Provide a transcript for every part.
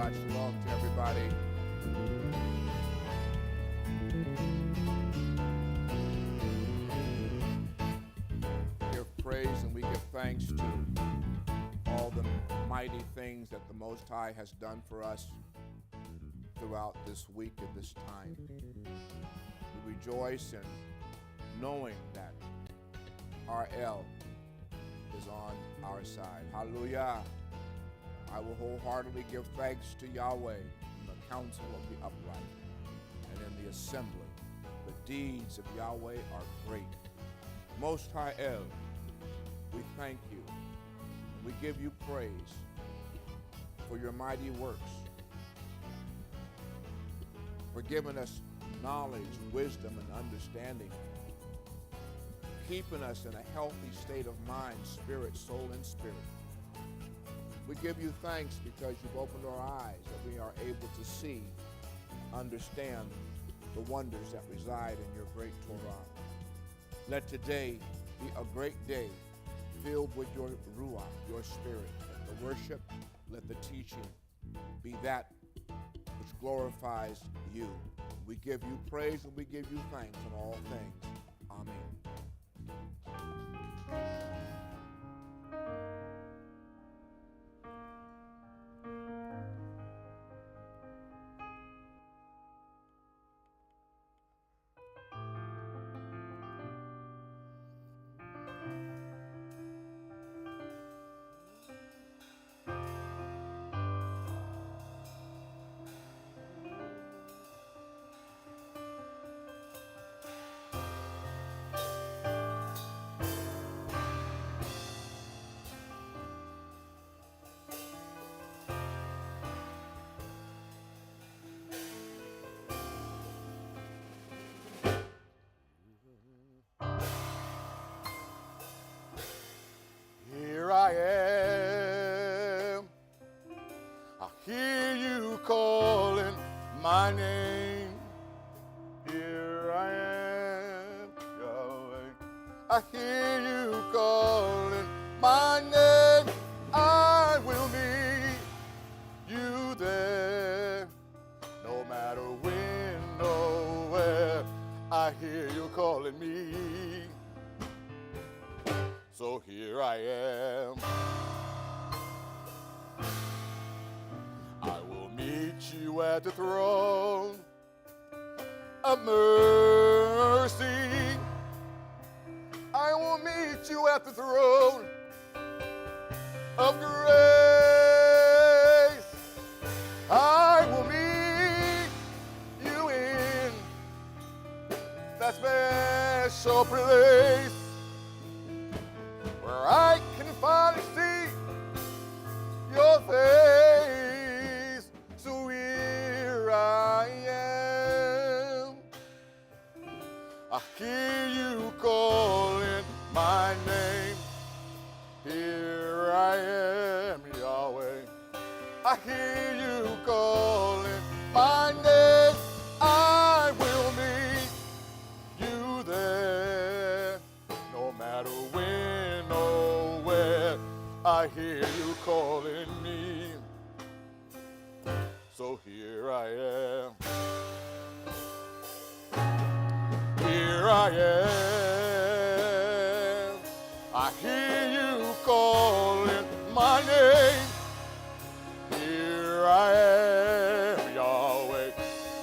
God. Shalom to everybody. We give praise and we give thanks to all the mighty things that the Most High has done for us throughout this week at this time. We rejoice in knowing that RL is on our side. Hallelujah. I will wholeheartedly give thanks to Yahweh in the council of the upright and in the assembly. The deeds of Yahweh are great. Most High El, we thank you and we give you praise for your mighty works, for giving us knowledge, wisdom, and understanding, keeping us in a healthy state of mind, spirit, soul, and spirit. We give you thanks because you've opened our eyes that we are able to see, understand the wonders that reside in your great Torah. Let today be a great day filled with your Ruach, your spirit. Let the worship, let the teaching be that which glorifies you. We give you praise and we give you thanks in all things. Amen. Here I am, I hear you calling my name. Here I am, Yahweh, I hear you calling my name. I will meet you there, no matter when or where. I hear you calling me. So here I am. I will meet you at the throne of mercy. I will meet you at the throne of grace. I will meet you in that special place where I can finally see your face. So here I am. I hear you calling my name. Here I am, Yahweh. I hear you calling my name. I will meet you there, no matter when or where. I hear you calling me. So here I am. Here I am. I hear you calling my name. Here I am, Yahweh.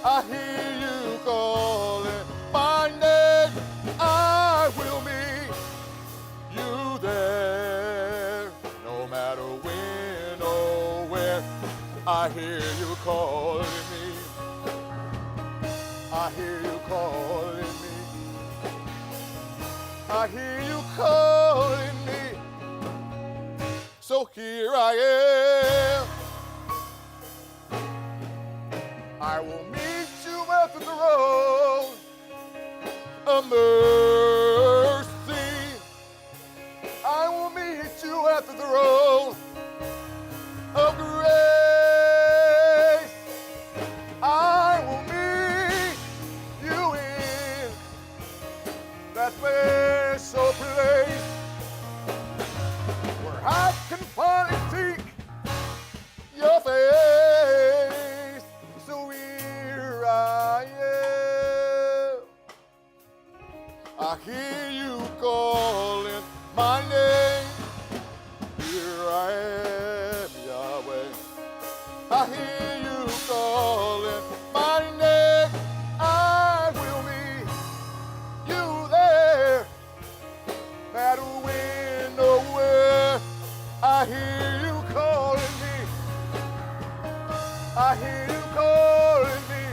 I hear you calling my name. I will meet you there, no matter when or where. I hear you calling me. I hear you calling me. I hear you calling me. So here I am. I will meet you at the throne of mercy. I will meet you at the throne of grace. I will meet you in that special place where I can finally seek your face. hear you calling my name. Here I am, Yahweh. I hear you calling my name. I will meet you there. Matter when or where, I hear you calling me. I hear you calling me.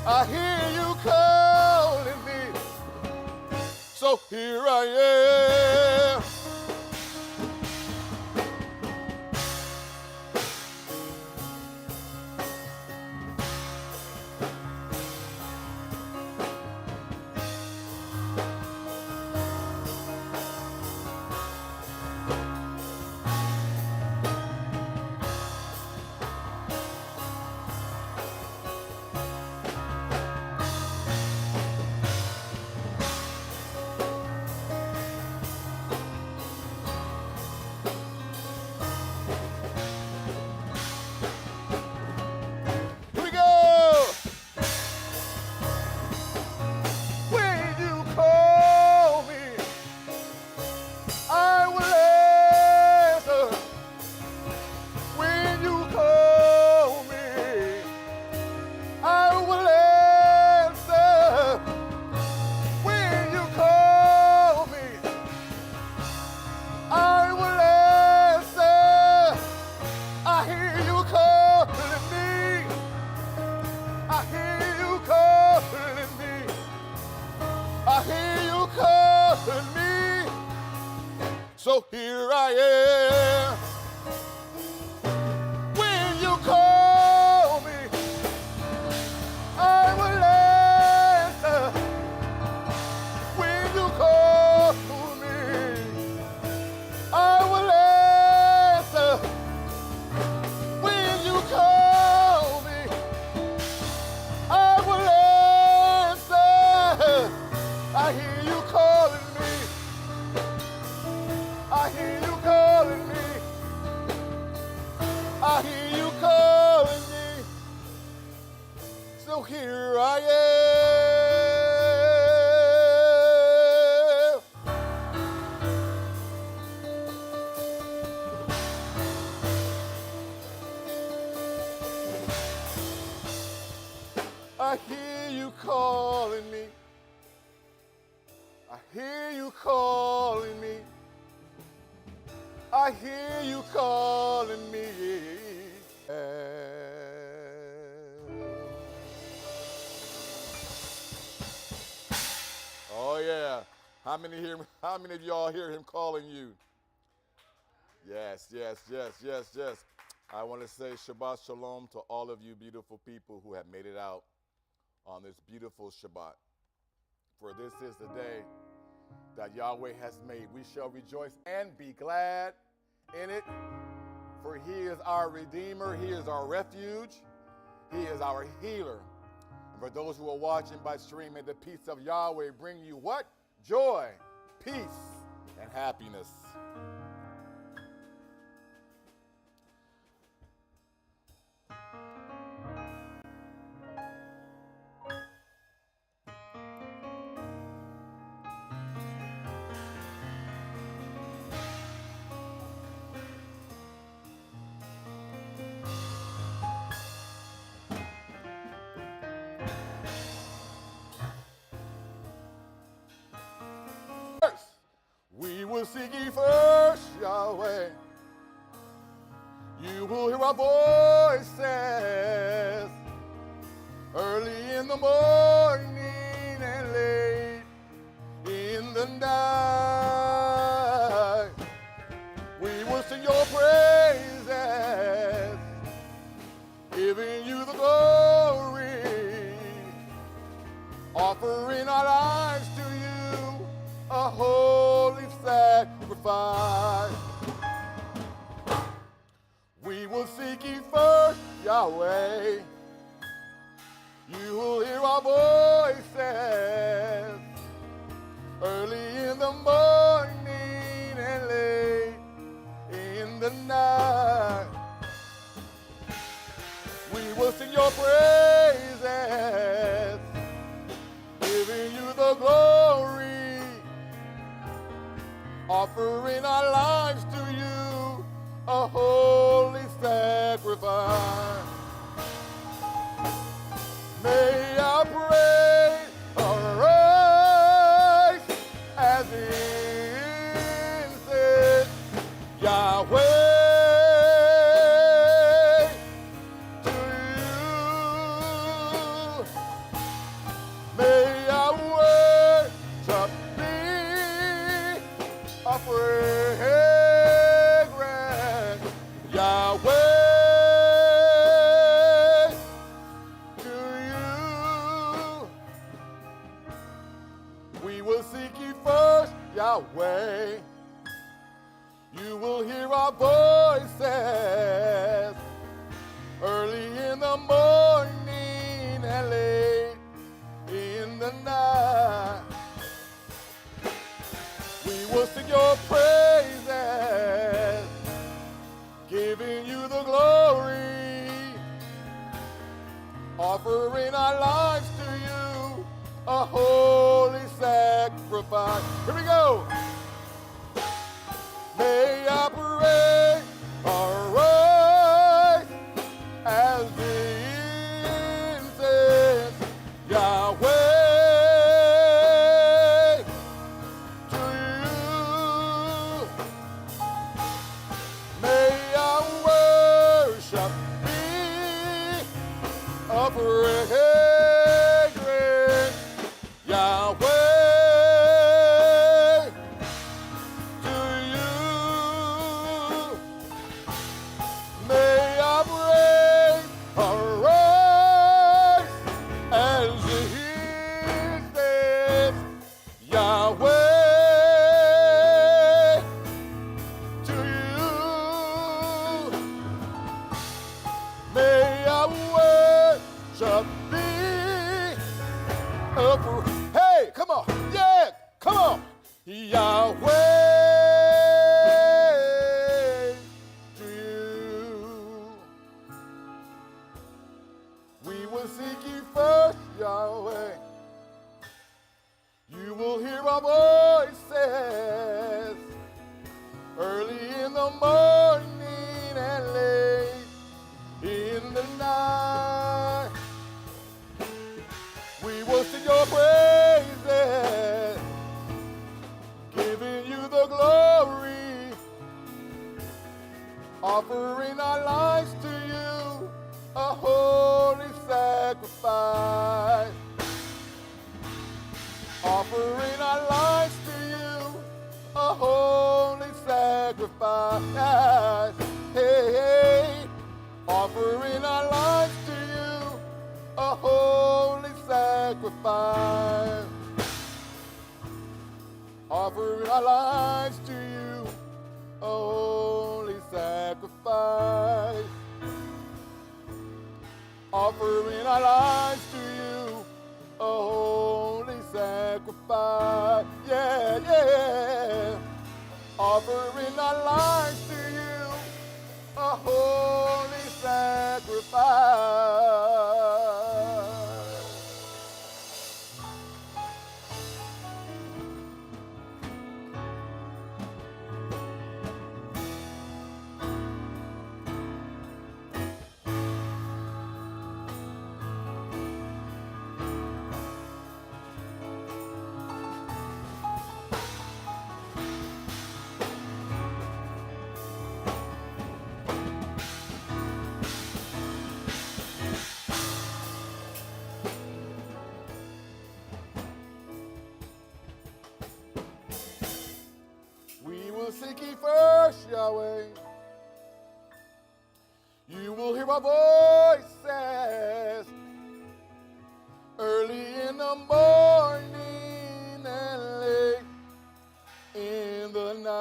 I hear you calling me. So here I am. Here we go. When you call me, I will answer. When you call me, I will answer. When you call me, I will answer. I hear you calling me. I hear you calling me. I hear you calling me. So here I am. When you call me, I will answer. When you call me, I will answer. When you call me, I will answer. I hear you calling me. I hear you calling me. I hear you calling me. So here I am. I hear you calling me. I hear you calling me. I hear you calling me. Oh yeah. How many of y'all hear him calling you? Yes, yes, yes, yes, yes. I want to say Shabbat Shalom to all of you beautiful people who have made it out on this beautiful Shabbat. For this is the day that Yahweh has made. We shall rejoice and be glad in it. For he is our Redeemer. He is our refuge. He is our healer. And for those who are watching by stream, may the peace of Yahweh bring you what? Joy, peace, and happiness. We will seek ye first, Yahweh. You will hear our voices early in the morning and late in the night. We will sing your praises, giving you the glory, offering our lives to you, a holy sacrifice. We will seek ye first, Yahweh. You will hear our voices early in the morning and late in the night. We will sing your praises, giving you the glory, offering our lives to you, a holy sacrifice. May our praise arise as incense, Yahweh, to you. May our worship be a fragrance, Yahweh, to you. We will seek you first, Yahweh. You will hear our voices early in the morning and late in the night. We will sing your praises, giving you the glory, offering our lives to you, a holy sacrifice. Here we go. May our praise arise as the incense, Yahweh, to you. May our worship be a fragrance, Yahweh, to you. May our praise arise as the incense, Yahweh, to you. May our worship be a hey, come on, yeah, come on, Yahweh, to you. We will seek you first, Yahweh. You will hear our voices early in the morning and late in the night. We will sing your praises, giving you the glory, offering our lives to you, a holy sacrifice. Offering our lives to you, a holy sacrifice. Hey, hey. Offering our lives to you, a holy sacrifice. Offering our lives to you, a holy sacrifice. Offering our lives to you, a holy sacrifice. Yeah, yeah. Offering our lives to you, a holy sacrifice. We will seek ye first, Yahweh. You will hear our voices early in the morning and late in the night.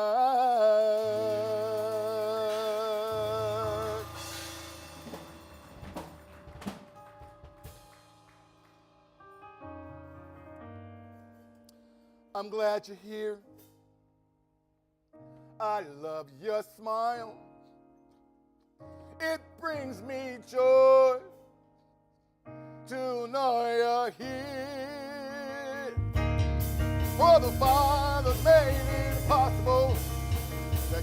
I'm glad you're here. I love your smile. It brings me joy to know you're here. For the Father made it possible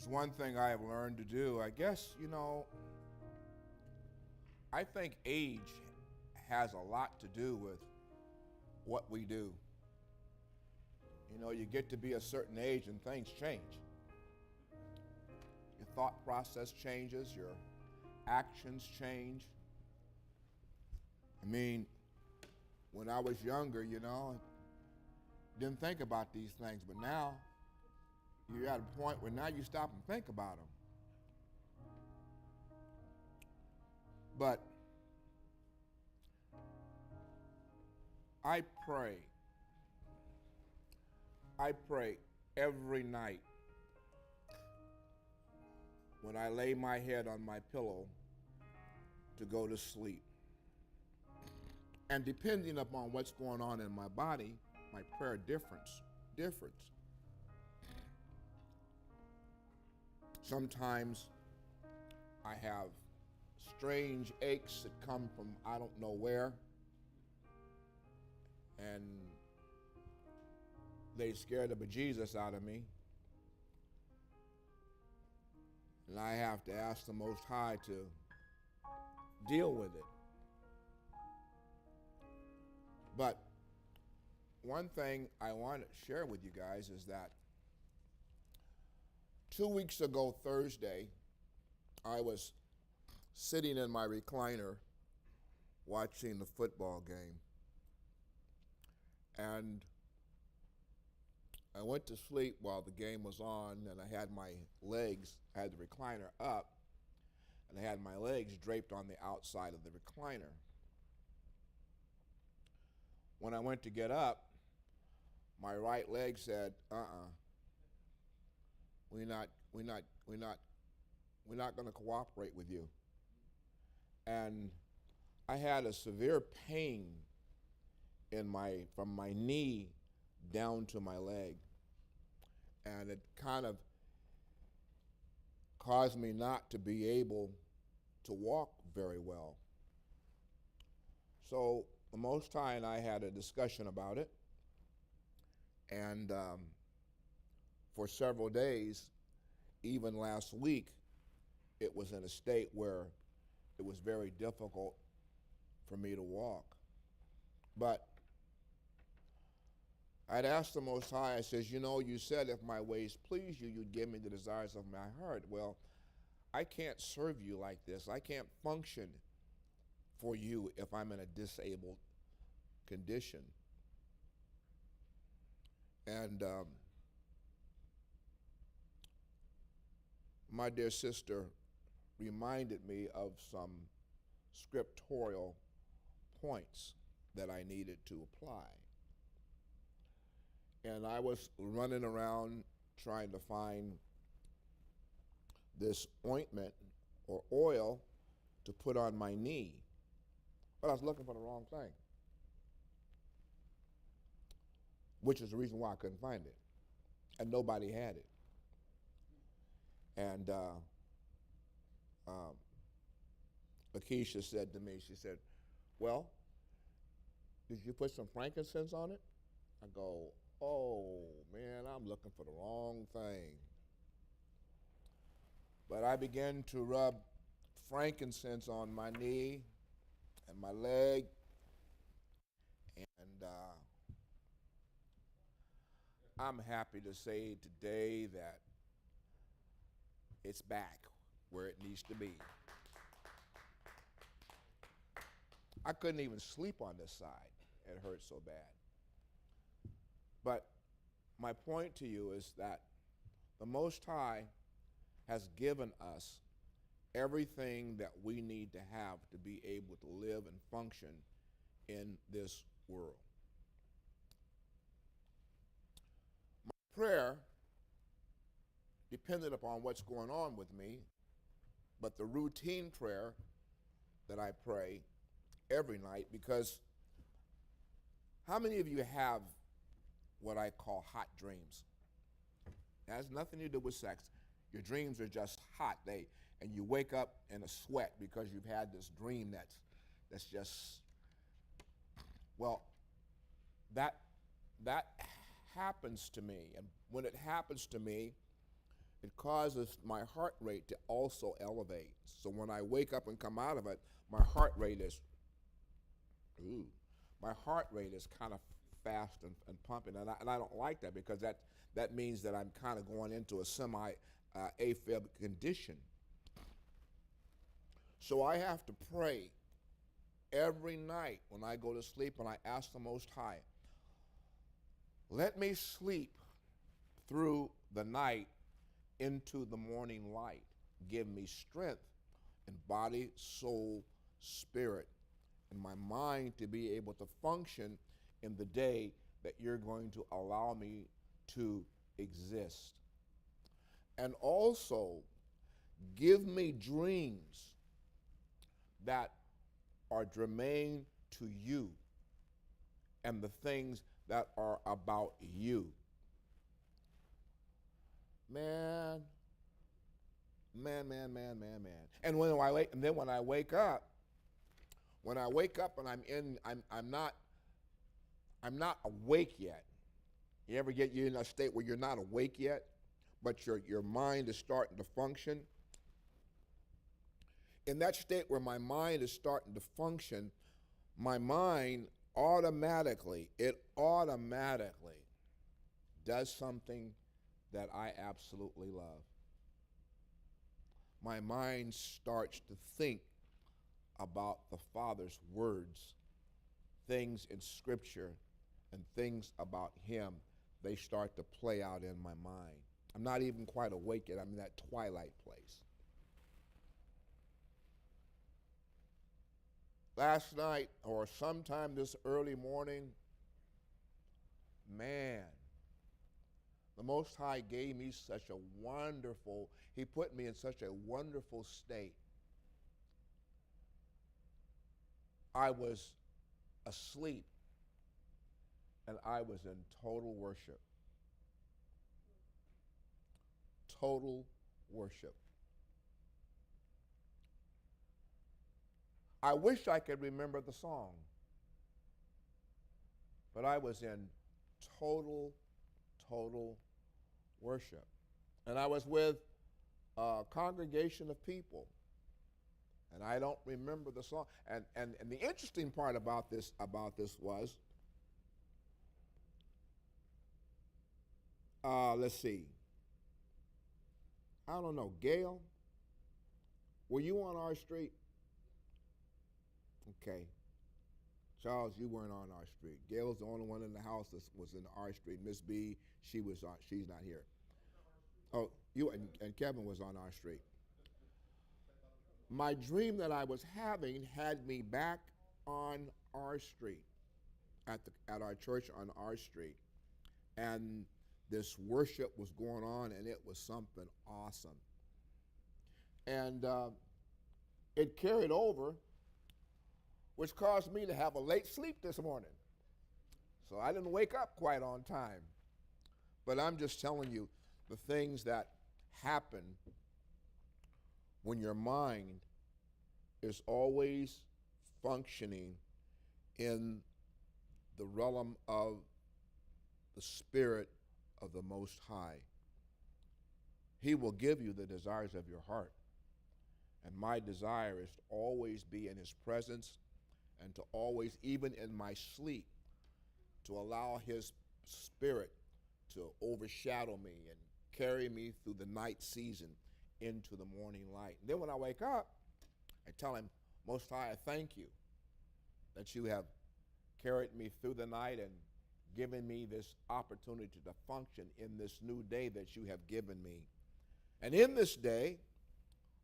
It's one thing I have learned to do. I guess, I think age has a lot to do with what we do. You get to be a certain age and things change. Your thought process changes, your actions change. I mean, when I was younger, didn't think about these things, but now you're at a point where now you stop and think about them. But I pray every night when I lay my head on my pillow to go to sleep. And depending upon what's going on in my body, my prayer differs. Sometimes I have strange aches that come from I don't know where, and they scare the bejesus out of me. And I have to ask the Most High to deal with it. But one thing I want to share with you guys is that 2 weeks ago Thursday, I was sitting in my recliner watching the football game. And I went to sleep while the game was on, and I had the recliner up, and I had my legs draped on the outside of the recliner. When I went to get up, my right leg said, we're not going to cooperate with you. And I had a severe pain from my knee down to my leg. And it kind of caused me not to be able to walk very well. So the Most High and I had a discussion about it. And for several days, even last week, it was in a state where it was very difficult for me to walk. But I'd asked the Most High, I says, you said if my ways please you, you'd give me the desires of my heart. Well, I can't serve you like this. I can't function for you if I'm in a disabled condition. And my dear sister reminded me of some scriptural points that I needed to apply. And I was running around trying to find this ointment or oil to put on my knee, but I was looking for the wrong thing, which is the reason why I couldn't find it. And nobody had it. And Lakeisha said to me, she said, well, did you put some frankincense on it? I go, oh man, I'm looking for the wrong thing. But I began to rub frankincense on my knee and my leg, and I'm happy to say today that it's back where it needs to be. I couldn't even sleep on this side. It hurt so bad. But my point to you is that the Most High has given us everything that we need to have to be able to live and function in this world. My prayer depended upon what's going on with me, but the routine prayer that I pray every night, because how many of you have what I call hot dreams? It has nothing to do with sex. Your dreams are just hot, and you wake up in a sweat because you've had this dream that's just, well, that happens to me. And when it happens to me, it causes my heart rate to also elevate. So when I wake up and come out of it, my heart rate is, ooh, my heart rate is kind of fast and pumping, and I don't like that, because that means that I'm kind of going into a semi-AFib condition. So I have to pray every night when I go to sleep, and I ask the Most High, let me sleep through the night into the morning light. Give me strength in body, soul, spirit, and my mind to be able to function in the day that you're going to allow me to exist. And also, give me dreams that are germane to you and the things that are about you. Man. And then when I wake up, and I'm not awake yet. You ever get you in a state where you're not awake yet, but your mind is starting to function? In that state where my mind is starting to function, my mind automatically does something that I absolutely love. My mind starts to think about the Father's words, things in Scripture, and things about Him. They start to play out in my mind. I'm not even quite awake yet. I'm in that twilight place. Last night, or sometime this early morning, man, the Most High gave me such a wonderful, He put me in such a wonderful state. I was asleep, and I was in total worship. Total worship. I wish I could remember the song, but I was in total worship. And I was with a congregation of people, and I don't remember the song. And the interesting part about this was, let's see, I don't know, Gail, were you on our street? Okay. Charles, you weren't on our street. Gail's the only one in the house that was in our street. Miss B, she's not here. Oh, you and Kevin was on our street. My dream that I was having had me back on our street, at our church on our street, and this worship was going on, and it was something awesome. And it carried over, which caused me to have a late sleep this morning. So I didn't wake up quite on time. But I'm just telling you the things that happen when your mind is always functioning in the realm of the Spirit of the Most High. He will give you the desires of your heart. And my desire is to always be in His presence, and to always, even in my sleep, to allow His Spirit to overshadow me and carry me through the night season into the morning light. And then when I wake up, I tell Him, Most High, I thank you that you have carried me through the night and given me this opportunity to function in this new day that you have given me. And in this day,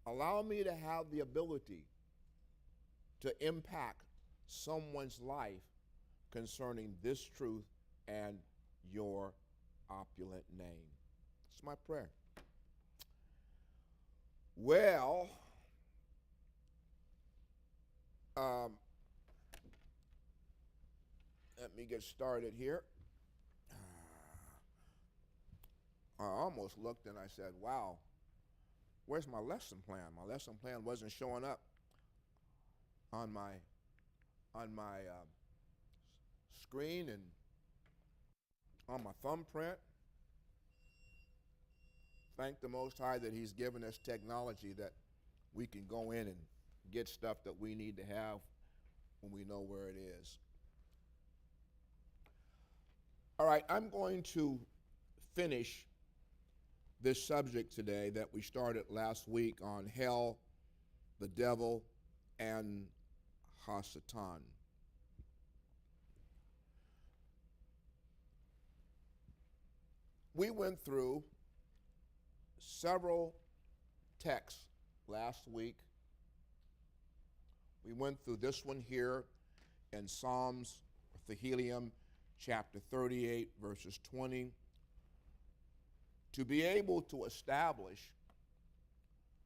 allow me to have the ability to impact someone's life concerning this truth and your opulent name. It's my prayer. Well, let me get started here. I almost looked and I said, wow, where's my lesson plan? My lesson plan wasn't showing up on my screen and on my thumbprint. thank the Most High that He's given us technology that we can go in and get stuff that we need to have when we know where it is. All right, I'm going to finish this subject today that we started last week on hell, the devil, and HaSatan. We went through several texts last week. We went through this one here in Psalms, Tehillim, chapter 38, verses 20, to be able to establish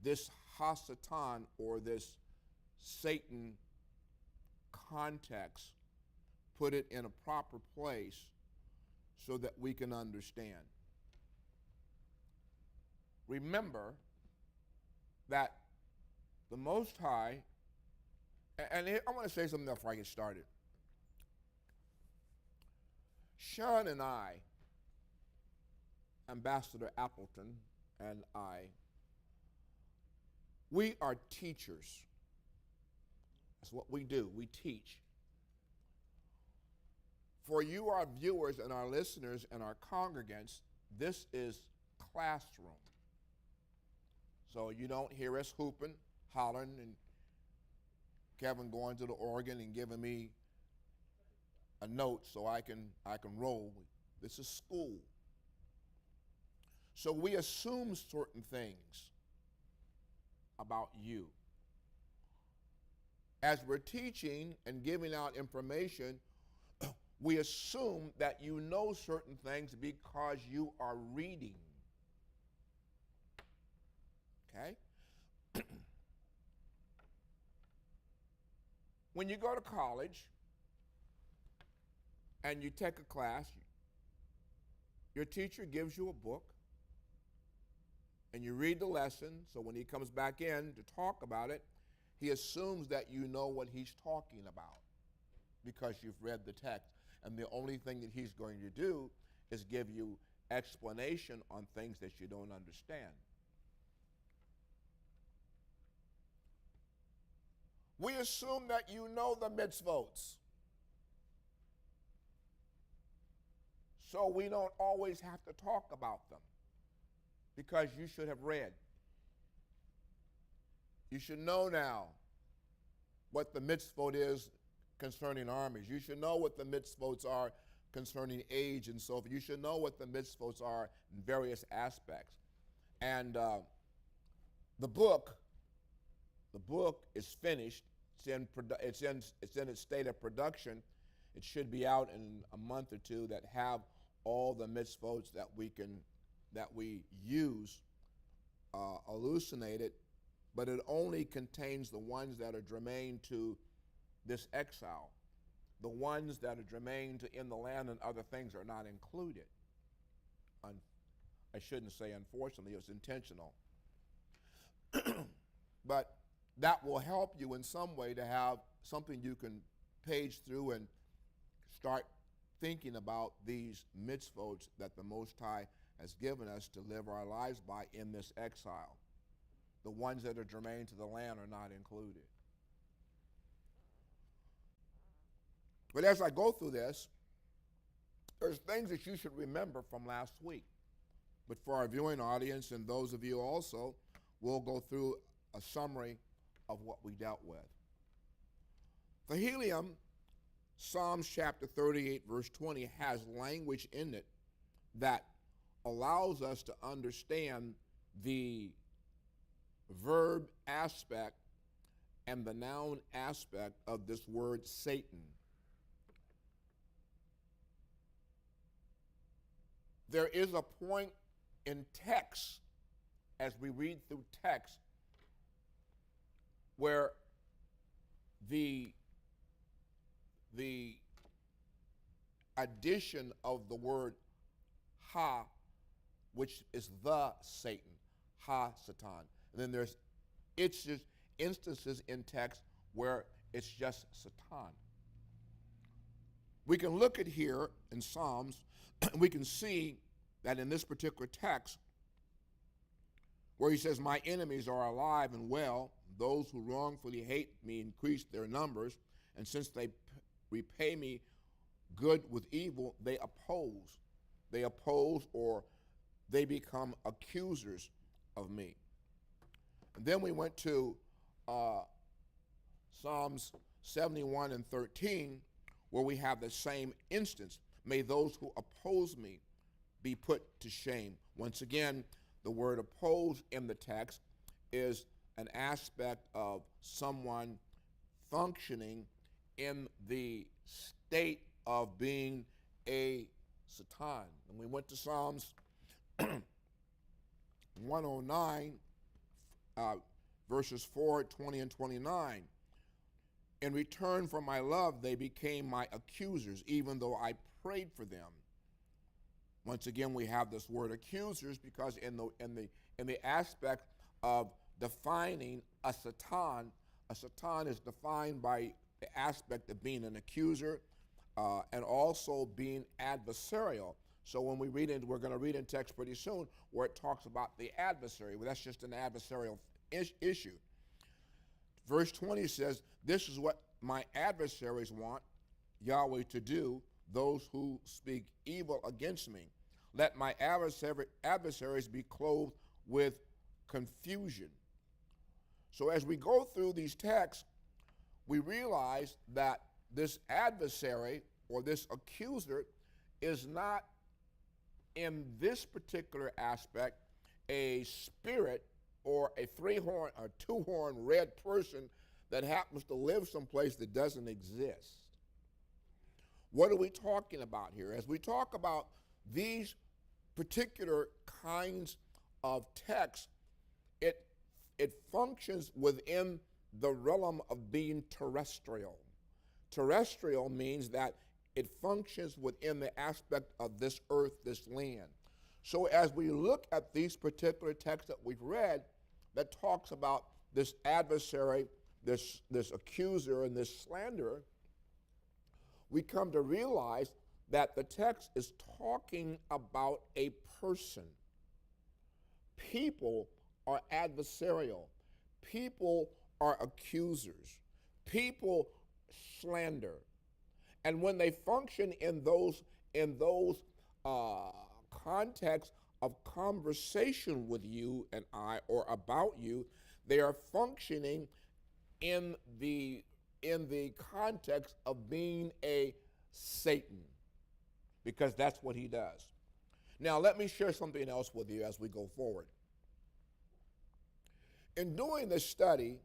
this HaSatan, or this Satan context, put it in a proper place so that we can understand. Remember that the Most High, and I want to say something else before I get started. Sean and I, Ambassador Appleton and I, we are teachers. That's what we do. We teach. For you, our viewers and our listeners and our congregants, this is classroom. So you don't hear us hooping, hollering, and Kevin going to the organ and giving me a note so I can roll. This is school. So we assume certain things about you. As we're teaching and giving out information, we assume that you know certain things because you are reading. Okay? When you go to college and you take a class, your teacher gives you a book and you read the lesson, so when he comes back in to talk about it, he assumes that you know what he's talking about because you've read the text. And the only thing that he's going to do is give you explanation on things that you don't understand. We assume that you know the mitzvot. So we don't always have to talk about them because you should have read. You should know now what the mitzvot is concerning armies. You should know what the mitzvot are concerning age and so forth. You should know what the mitzvot are in various aspects. And the book is finished. It's in its state of production. It should be out in a month or two that have all the mitzvot that we use elucidated, but it only contains the ones that are germane to this exile. The ones that are germane to in the land and other things are not included. I shouldn't say unfortunately, it was intentional. But that will help you in some way to have something you can page through and start thinking about these mitzvot that the Most High has given us to live our lives by in this exile. The ones that are germane to the land are not included. But as I go through this, there's things that you should remember from last week. But for our viewing audience and those of you also, we'll go through a summary of what we dealt with. Tehillim, Psalms chapter 38, verse 20, has language in it that allows us to understand the verb aspect and the noun aspect of this word Satan. There is a point in text, as we read through text, where the addition of the word ha, which is the Satan, HaSatan. And then there's instances in text where it's just Satan. We can look at here in Psalms, we can see that in this particular text, where he says, my enemies are alive and well. Those who wrongfully hate me increase their numbers. And since they repay me good with evil, they oppose. They oppose, or they become accusers of me. And then we went to Psalms 71 and 13, where we have the same instance. May those who oppose me be put to shame. Once again, the word oppose in the text is an aspect of someone functioning in the state of being a Satan. And we went to Psalms 109, verses 4, 20, and 29. In return for my love, they became my accusers, even though I prayed for them. Once again, we have this word accusers because in the aspect of defining a Satan is defined by the aspect of being an accuser and also being adversarial. So when we read it, we're going to read in text pretty soon where it talks about the adversary. Well, that's just an adversarial issue. Verse 20 says, this is what my adversaries want Yahweh to do, those who speak evil against me. Let my adversaries be clothed with confusion. So as we go through these texts, we realize that this adversary or this accuser is not, in this particular aspect, a spirit or a three-horn or two-horn red person that happens to live someplace that doesn't exist. What are we talking about here? As we talk about these particular kinds of texts, it functions within the realm of being terrestrial. Terrestrial means that it functions within the aspect of this earth, this land. So as we look at these particular texts that we've read that talks about this adversary, this accuser, and this slanderer, we come to realize that the text is talking about a person. People are adversarial. People are accusers. People slander. And when they function in those contexts of conversation with you and I, or about you, they are functioning in the context of being a Satan, because that's what he does. Now, let me share something else with you as we go forward. In doing this study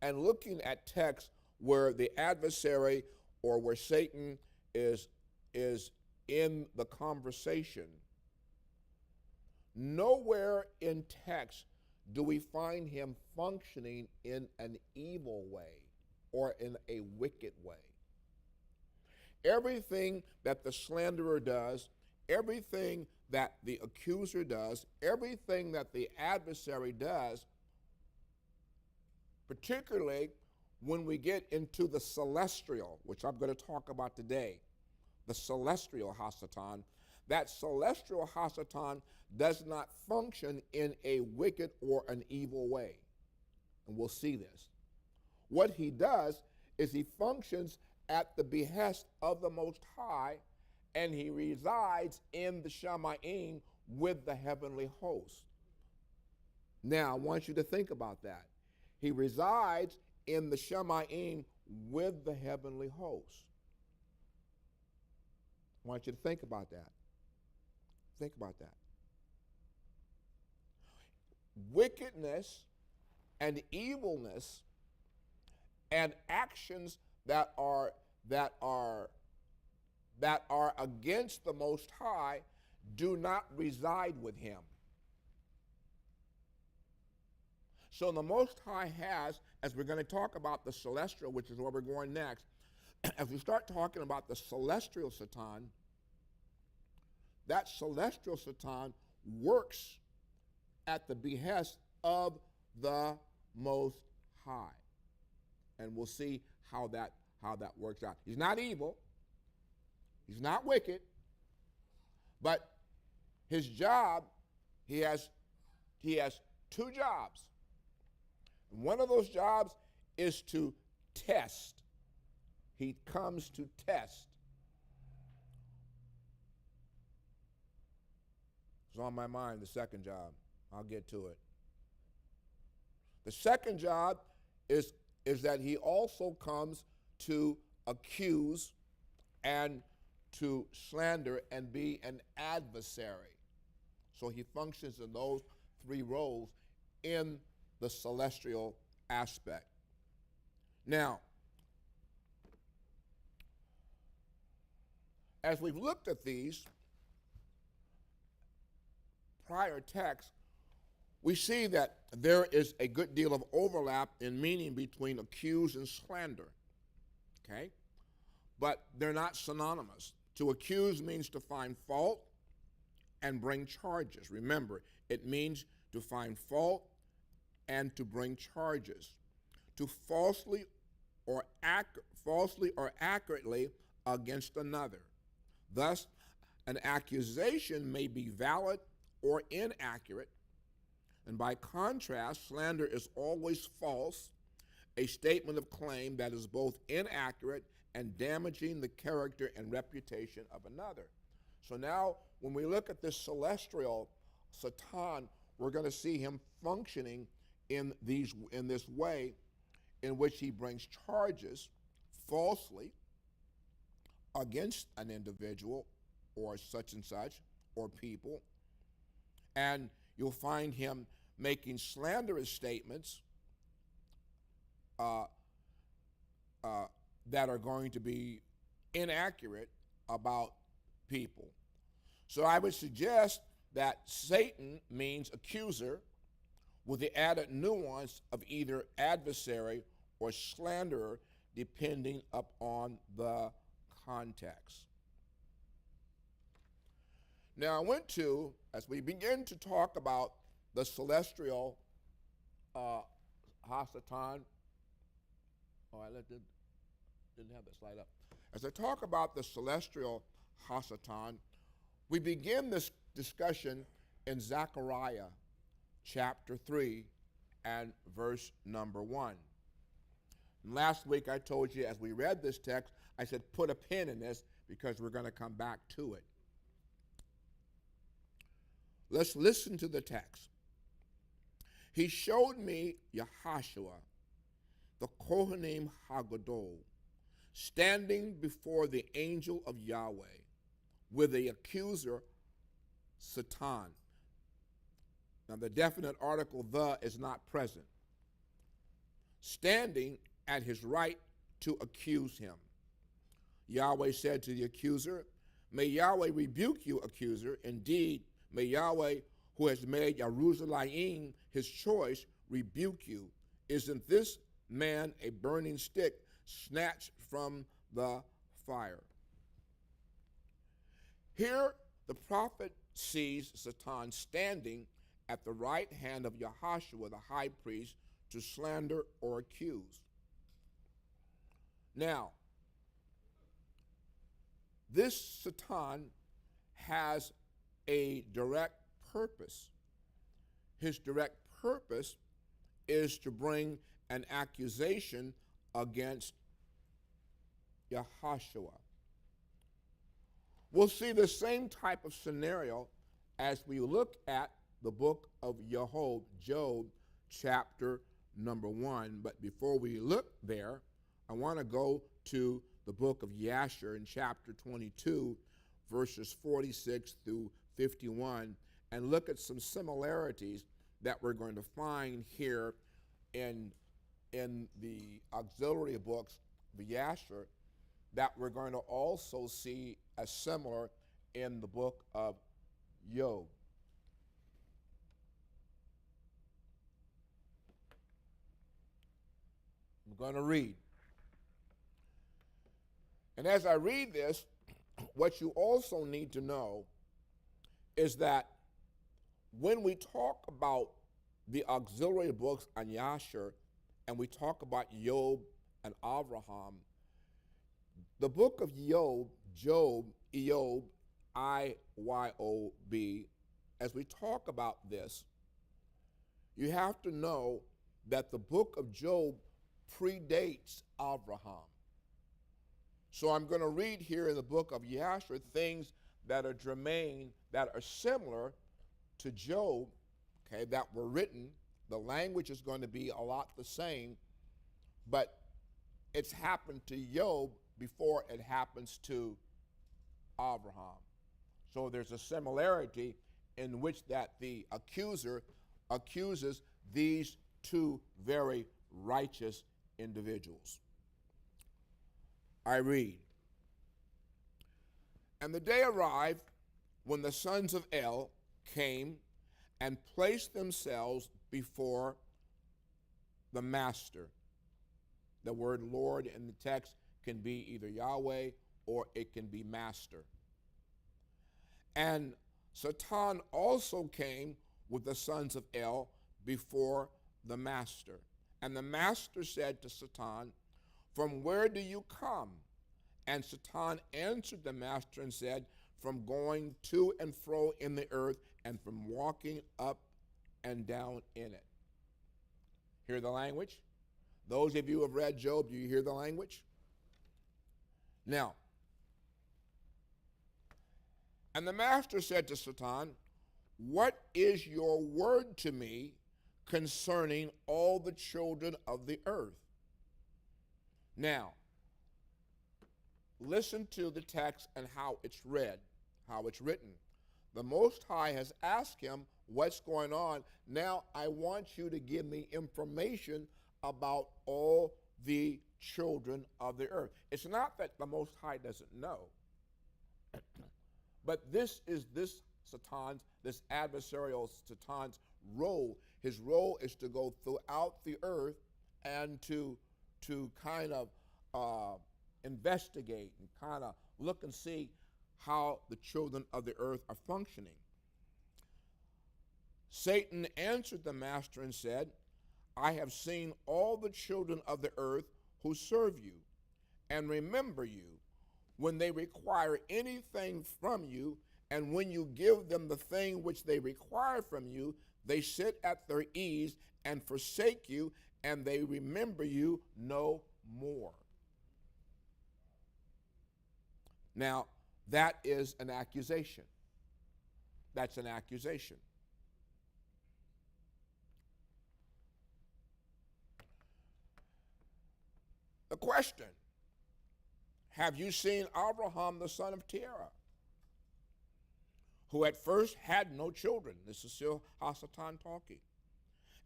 and looking at texts where the adversary or where Satan is in the conversation, nowhere in text do we find him functioning in an evil way or in a wicked way. Everything that the slanderer does, everything that the accuser does, everything that the adversary does, particularly when we get into the celestial, which I'm going to talk about today, the celestial HaSatan, that celestial HaSatan does not function in a wicked or an evil way. And we'll see this. What he does is he functions at the behest of the Most High, and he resides in the Shamayim with the heavenly host. Now, I want you to think about that. He resides in the Shamayim with the heavenly host. I want you to think about that. Think about that. Wickedness and evilness and actions that are against the Most High do not reside with him. So the Most High has, as we're going to talk about the celestial, which is where we're going next, as we start talking about the celestial Satan, that celestial Satan works at the behest of the Most High. And we'll see how that works out. He's not evil. He's not wicked. But his job, he has two jobs. One of those jobs is to test. He comes to test. It's on my mind, the second job. I'll get to it. The second job is that he also comes to accuse and to slander and be an adversary. So he functions in those three roles in the celestial aspect. Now, as we've looked at these prior texts, we see that there is a good deal of overlap in meaning between accuse and slander. Okay? But they're not synonymous. To accuse means to find fault and bring charges. Remember, it means to find fault and to bring charges. To falsely or accurately against another. Thus, an accusation may be valid or inaccurate, and by contrast, slander is always false, a statement of claim that is both inaccurate and damaging the character and reputation of another. So now, when we look at this celestial Satan, we're going to see him functioning in this way in which he brings charges falsely against an individual or such and such or people. And you'll find him making slanderous statements that are going to be inaccurate about people. So I would suggest that Satan means accuser with the added nuance of either adversary or slanderer, depending upon the context. Now I went to, as we begin to talk about the celestial HaSatan, I didn't have that slide up. As I talk about the celestial HaSatan, we begin this discussion in Zechariah chapter 3 and verse number 1. And last week I told you as we read this text, I said put a pin in this because we're going to come back to it. Let's listen to the text. He showed me Yahshua, the Kohanim Hagadol, standing before the angel of Yahweh with the accuser Satan. Now the definite article the is not present. Standing at his right to accuse him. Yahweh said to the accuser, "May Yahweh rebuke you, accuser. Indeed, may Yahweh, who has made Jerusalem his choice, rebuke you. Isn't this man a burning stick snatched from the fire?" Here the prophet sees Satan standing at the right hand of Yahushua, the high priest, to slander or accuse. Now, this Satan has a direct purpose. His direct purpose is to bring an accusation against Yahushua. We'll see the same type of scenario as we look at the book of Job, chapter number 1. But before we look there, I want to go to the book of Yasher in chapter 22, verses 46 through 51, and look at some similarities that we're going to find here in the auxiliary books of Yasher that we're going to also see as similar in the book of Job. I'm going to read. And as I read this, what you also need to know is that when we talk about the auxiliary books on Yasher and we talk about Job and Abraham, the book of Job, I-Y-O-B, as we talk about this, you have to know that the book of Job predates Abraham. So I'm going to read here in the book of YAHWEH'S things that are germane, that are similar to Job, okay, that were written. The language is going to be a lot the same, but it's happened to Job before it happens to Abraham. So there's a similarity in which that the accuser accuses these two very righteous individuals. I read, "And the day arrived when the sons of El came and placed themselves before the master." The word Lord in the text can be either Yahweh or it can be master. "And Satan also came with the sons of El before the master. And the master said to Satan, 'From where do you come?' And Satan answered the master and said, 'From going to and fro in the earth, and from walking up and down in it.'" Hear the language? Those of you who have read Job, do you hear the language? Now, "And the master said to Satan, 'What is your word to me concerning all the children of the earth?'" Now, listen to the text and how it's read, how it's written. The Most High has asked him, "What's going on? Now I want you to give me information about all the children of the earth." It's not that the Most High doesn't know, but this is this adversarial Satan's role. His role is to go throughout the earth and to kind of investigate and kind of look and see how the children of the earth are functioning. Satan answered the master and said, "I have seen all the children of the earth who serve you and remember you when they require anything from you, and when you give them the thing which they require from you, they sit at their ease and forsake you, and they remember you no more." Now, that is an accusation. That's an accusation. The question, have you seen Abraham the son of Terah, who at first had no children? This is still HaSatan talking.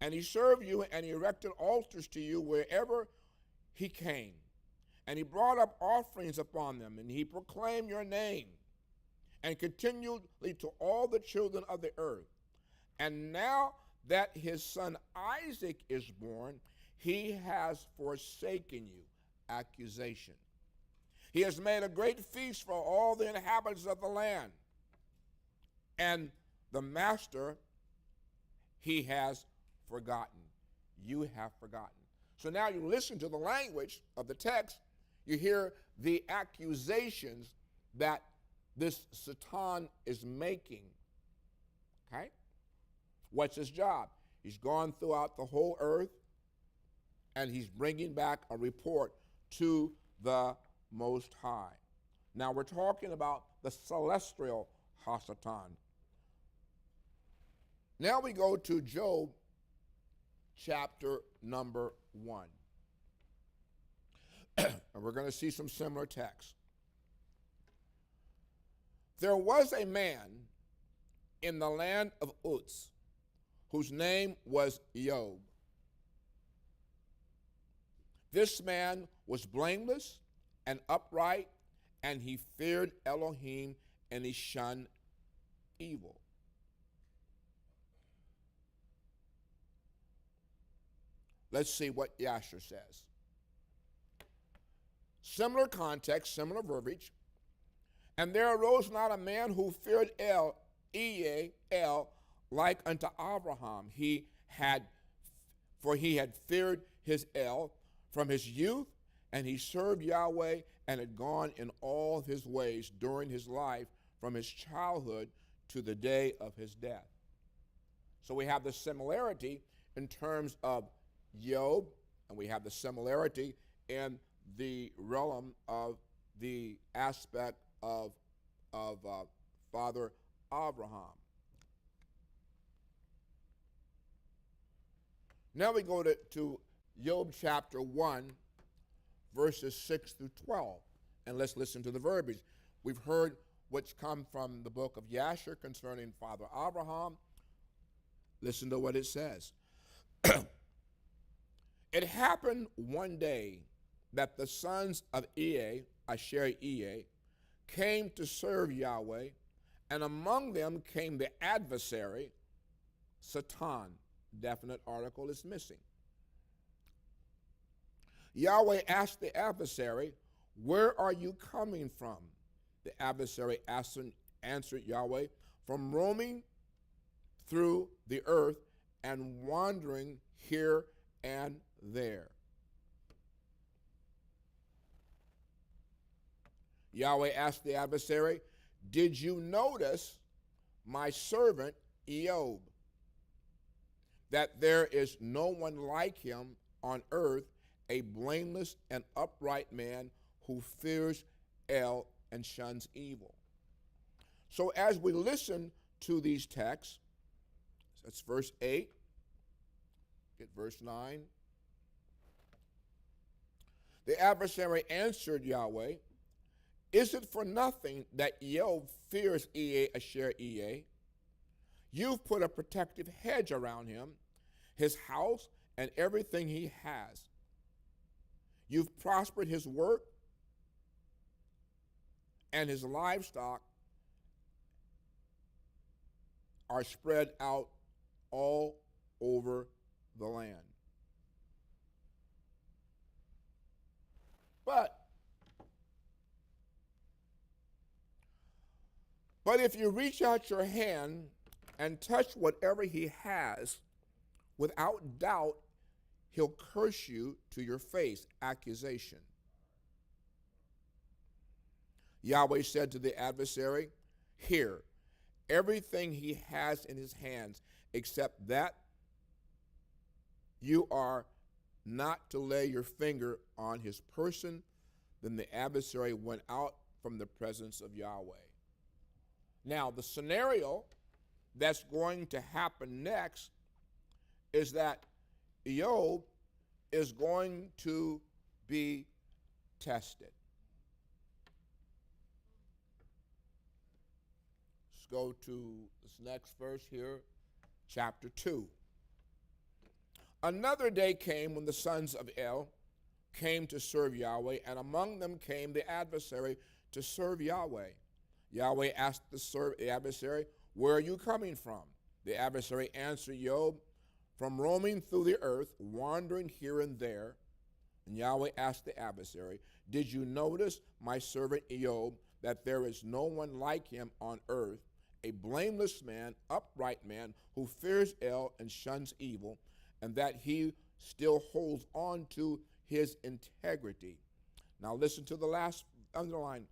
"And he served you, and he erected altars to you wherever he came. And he brought up offerings upon them, and he proclaimed your name, and continually to all the children of the earth. And now that his son Isaac is born, he has forsaken you." Accusation. "He has made a great feast for all the inhabitants of the land. And the master he has forgotten." You have forgotten. So now you listen to the language of the text. You hear the accusations that this Satan is making. Okay? What's his job? He's gone throughout the whole earth, and he's bringing back a report to the Most High. Now we're talking about the celestial HaSatan. Now we go to Job chapter number 1. And we're going to see some similar texts. "There was a man in the land of Uz, whose name was Job. This man was blameless and upright, and he feared Elohim, and he shunned evil." Let's see what YAHWEH'S says. Similar context, similar verbiage. "And there arose not a man who feared El, like unto Abraham. For he had feared his El from his youth, and he served Yahweh, and had gone in all his ways during his life, from his childhood to the day of his death." So we have the similarity in terms of Job, and we have the similarity in the realm of the aspect of Father Abraham. Now we go to Job chapter 1, verses 6 through 12, and let's listen to the verbiage. We've heard what's come from the book of Yasher concerning Father Abraham. Listen to what it says. It happened one day that the sons of Asher, came to serve Yahweh, and among them came the adversary, Satan. Definite article is missing. Yahweh asked the adversary, "Where are you coming from?" The adversary answered Yahweh, "From roaming through the earth and wandering here and there." Yahweh asked the adversary, "Did you notice my servant Job, that there is no one like him on earth, a blameless and upright man who fears El and shuns evil?" So as we listen to these texts, that's verse 8, get verse 9. The adversary answered Yahweh, "Is it for nothing that Job fears Asher? You've put a protective hedge around him, his house, and everything he has. You've prospered his work and his livestock are spread out all over the land." But if you reach out your hand and touch whatever he has, without doubt, he'll curse you to your face. Accusation. Yahweh said to the adversary, "Here, everything he has in his hands, except that you are not to lay your finger on his person." Then the adversary went out from the presence of Yahweh. Now, the scenario that's going to happen next is that Job is going to be tested. Let's go to this next verse here, chapter 2. Another day came when the sons of El came to serve Yahweh, and among them came the adversary to serve Yahweh. Yahweh asked the adversary, "Where are you coming from?" The adversary answered Job, "From roaming through the earth, wandering here and there." And Yahweh asked the adversary, "Did you notice my servant Job, that there is no one like him on earth, a blameless man, upright man, who fears El and shuns evil, and that he still holds on to his integrity?" Now listen to the last underline.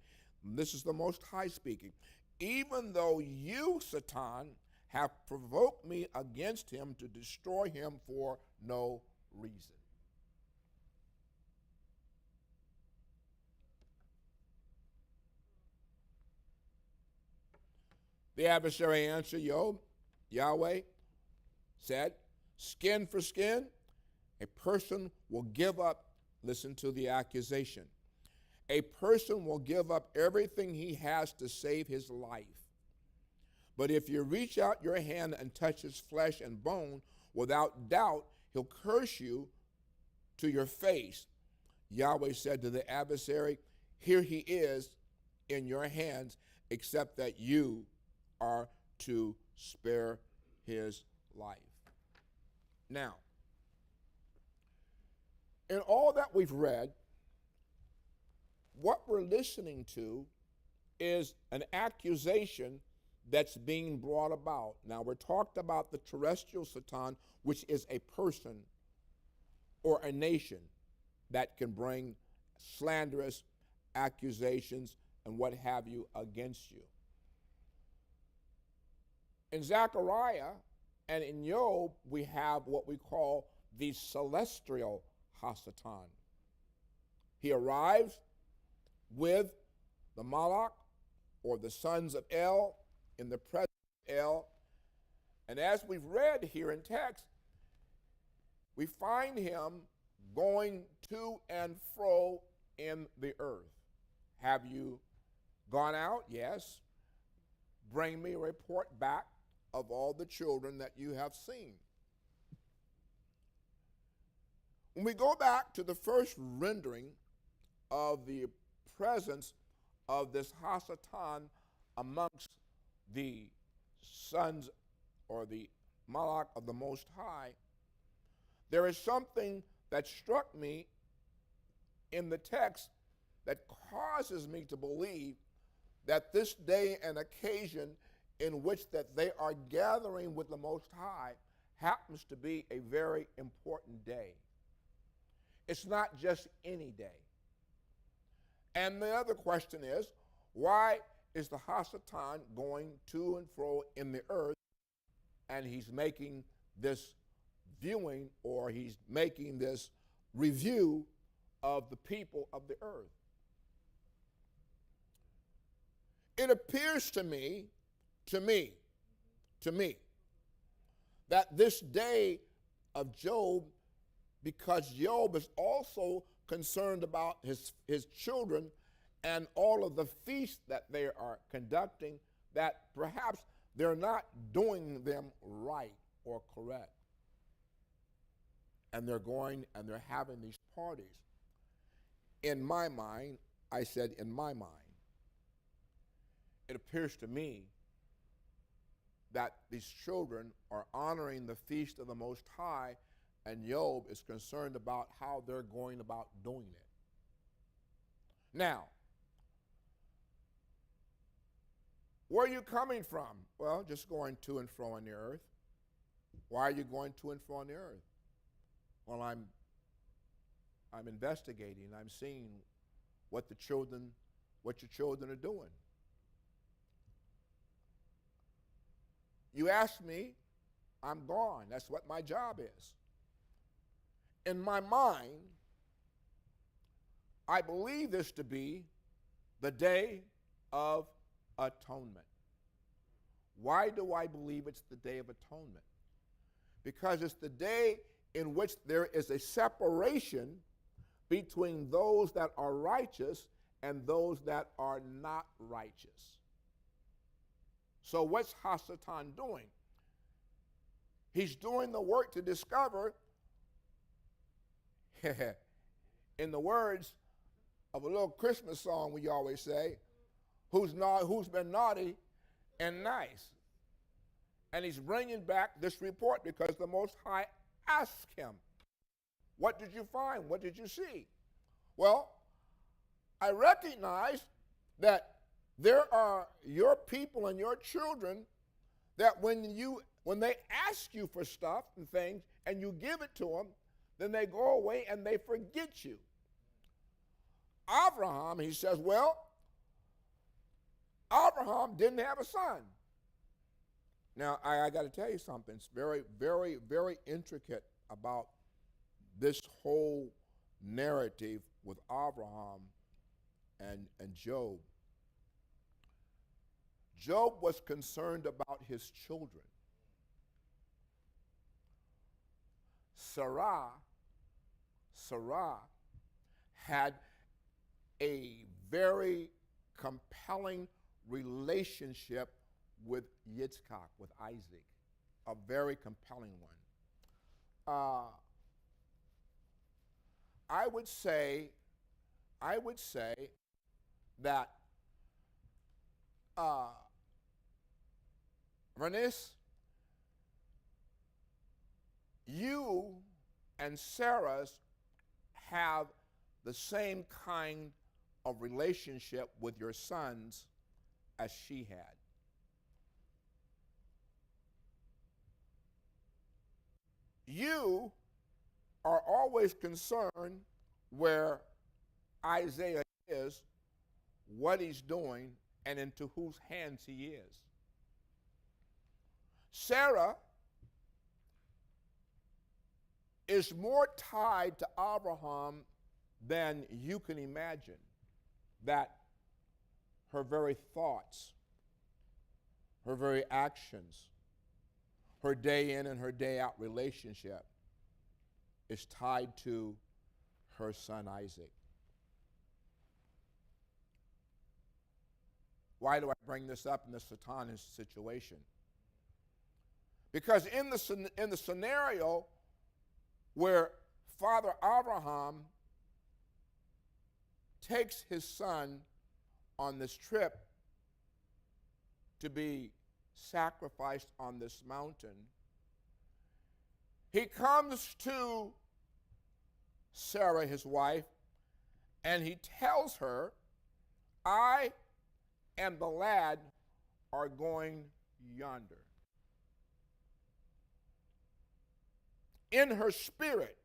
This is the Most High speaking. "Even though you, Satan, have provoked me against him to destroy him for no reason." The adversary answered Job. Yahweh said, "Skin for skin, a person will give up," listen to the accusation, "a person will give up everything he has to save his life. But if you reach out your hand and touch his flesh and bone, without doubt, he'll curse you to your face." Yahweh said to the adversary, "Here he is in your hands, except that you are to spare his life." Now, in all that we've read, what we're listening to is an accusation that's being brought about. Now, we're talked about the terrestrial Satan, which is a person or a nation that can bring slanderous accusations and what have you against you. In Zechariah And in Job, we have what we call the celestial HaSatan. He arrives with the Malach, or the sons of El, in the presence of El. And as we've read here in text, we find him going to and fro in the earth. Have you gone out? Yes. Bring me a report back of all the children that you have seen. When we go back to the first rendering of the presence of this HaSatan amongst the sons or the Malach of the Most High, there is something that struck me in the text that causes me to believe that this day and occasion in which that they are gathering with the Most High happens to be a very important day. It's not just any day. And the other question is, why is the HaSatan going to and fro in the earth, and he's making this viewing, or he's making this review of the people of the earth? It appears to me, that this day of Job, because Job is also concerned about his children and all of the feasts that they are conducting, that perhaps they're not doing them right or correct. And they're going and they're having these parties. In my mind, I said in my mind, it appears to me that these children are honoring the feast of the Most High, and Job is concerned about how they're going about doing it. Now, where are you coming from? Well, just going to and fro on the earth. Why are you going to and fro on the earth? Well, I'm investigating. I'm seeing what your children are doing. You ask me, I'm gone. That's what my job is. In my mind, I believe this to be the Day of Atonement. Why do I believe it's the Day of Atonement? Because it's the day in which there is a separation between those that are righteous and those that are not righteous. So what's HaSatan doing? He's doing the work to discover, in the words of a little Christmas song we always say, who's been naughty and nice. And he's bringing back this report because the Most High asked him, what did you find? What did you see? Well, I recognize that there are your people and your children that when they ask you for stuff and things and you give it to them, then they go away and they forget you. Abraham, he says, well, Abraham didn't have a son. Now, I got to tell you something. It's very, very, very intricate about this whole narrative with Abraham and Job. Job was concerned about his children. Sarah had a very compelling relationship with Yitzchak, with Isaac, a very compelling one. I would say that Bernice, you and Sarah's have the same kind of relationship with your sons as she had. You are always concerned where Isaiah is, what he's doing, and into whose hands he is. Sarah is more tied to Abraham than you can imagine. That her very thoughts, her very actions, her day in and her day out relationship is tied to her son Isaac. Why do I bring this up in the Satan situation? Because in the scenario where Father Abraham takes his son on this trip to be sacrificed on this mountain, he comes to Sarah, his wife, and he tells her, I and the lad are going yonder. In her spirit,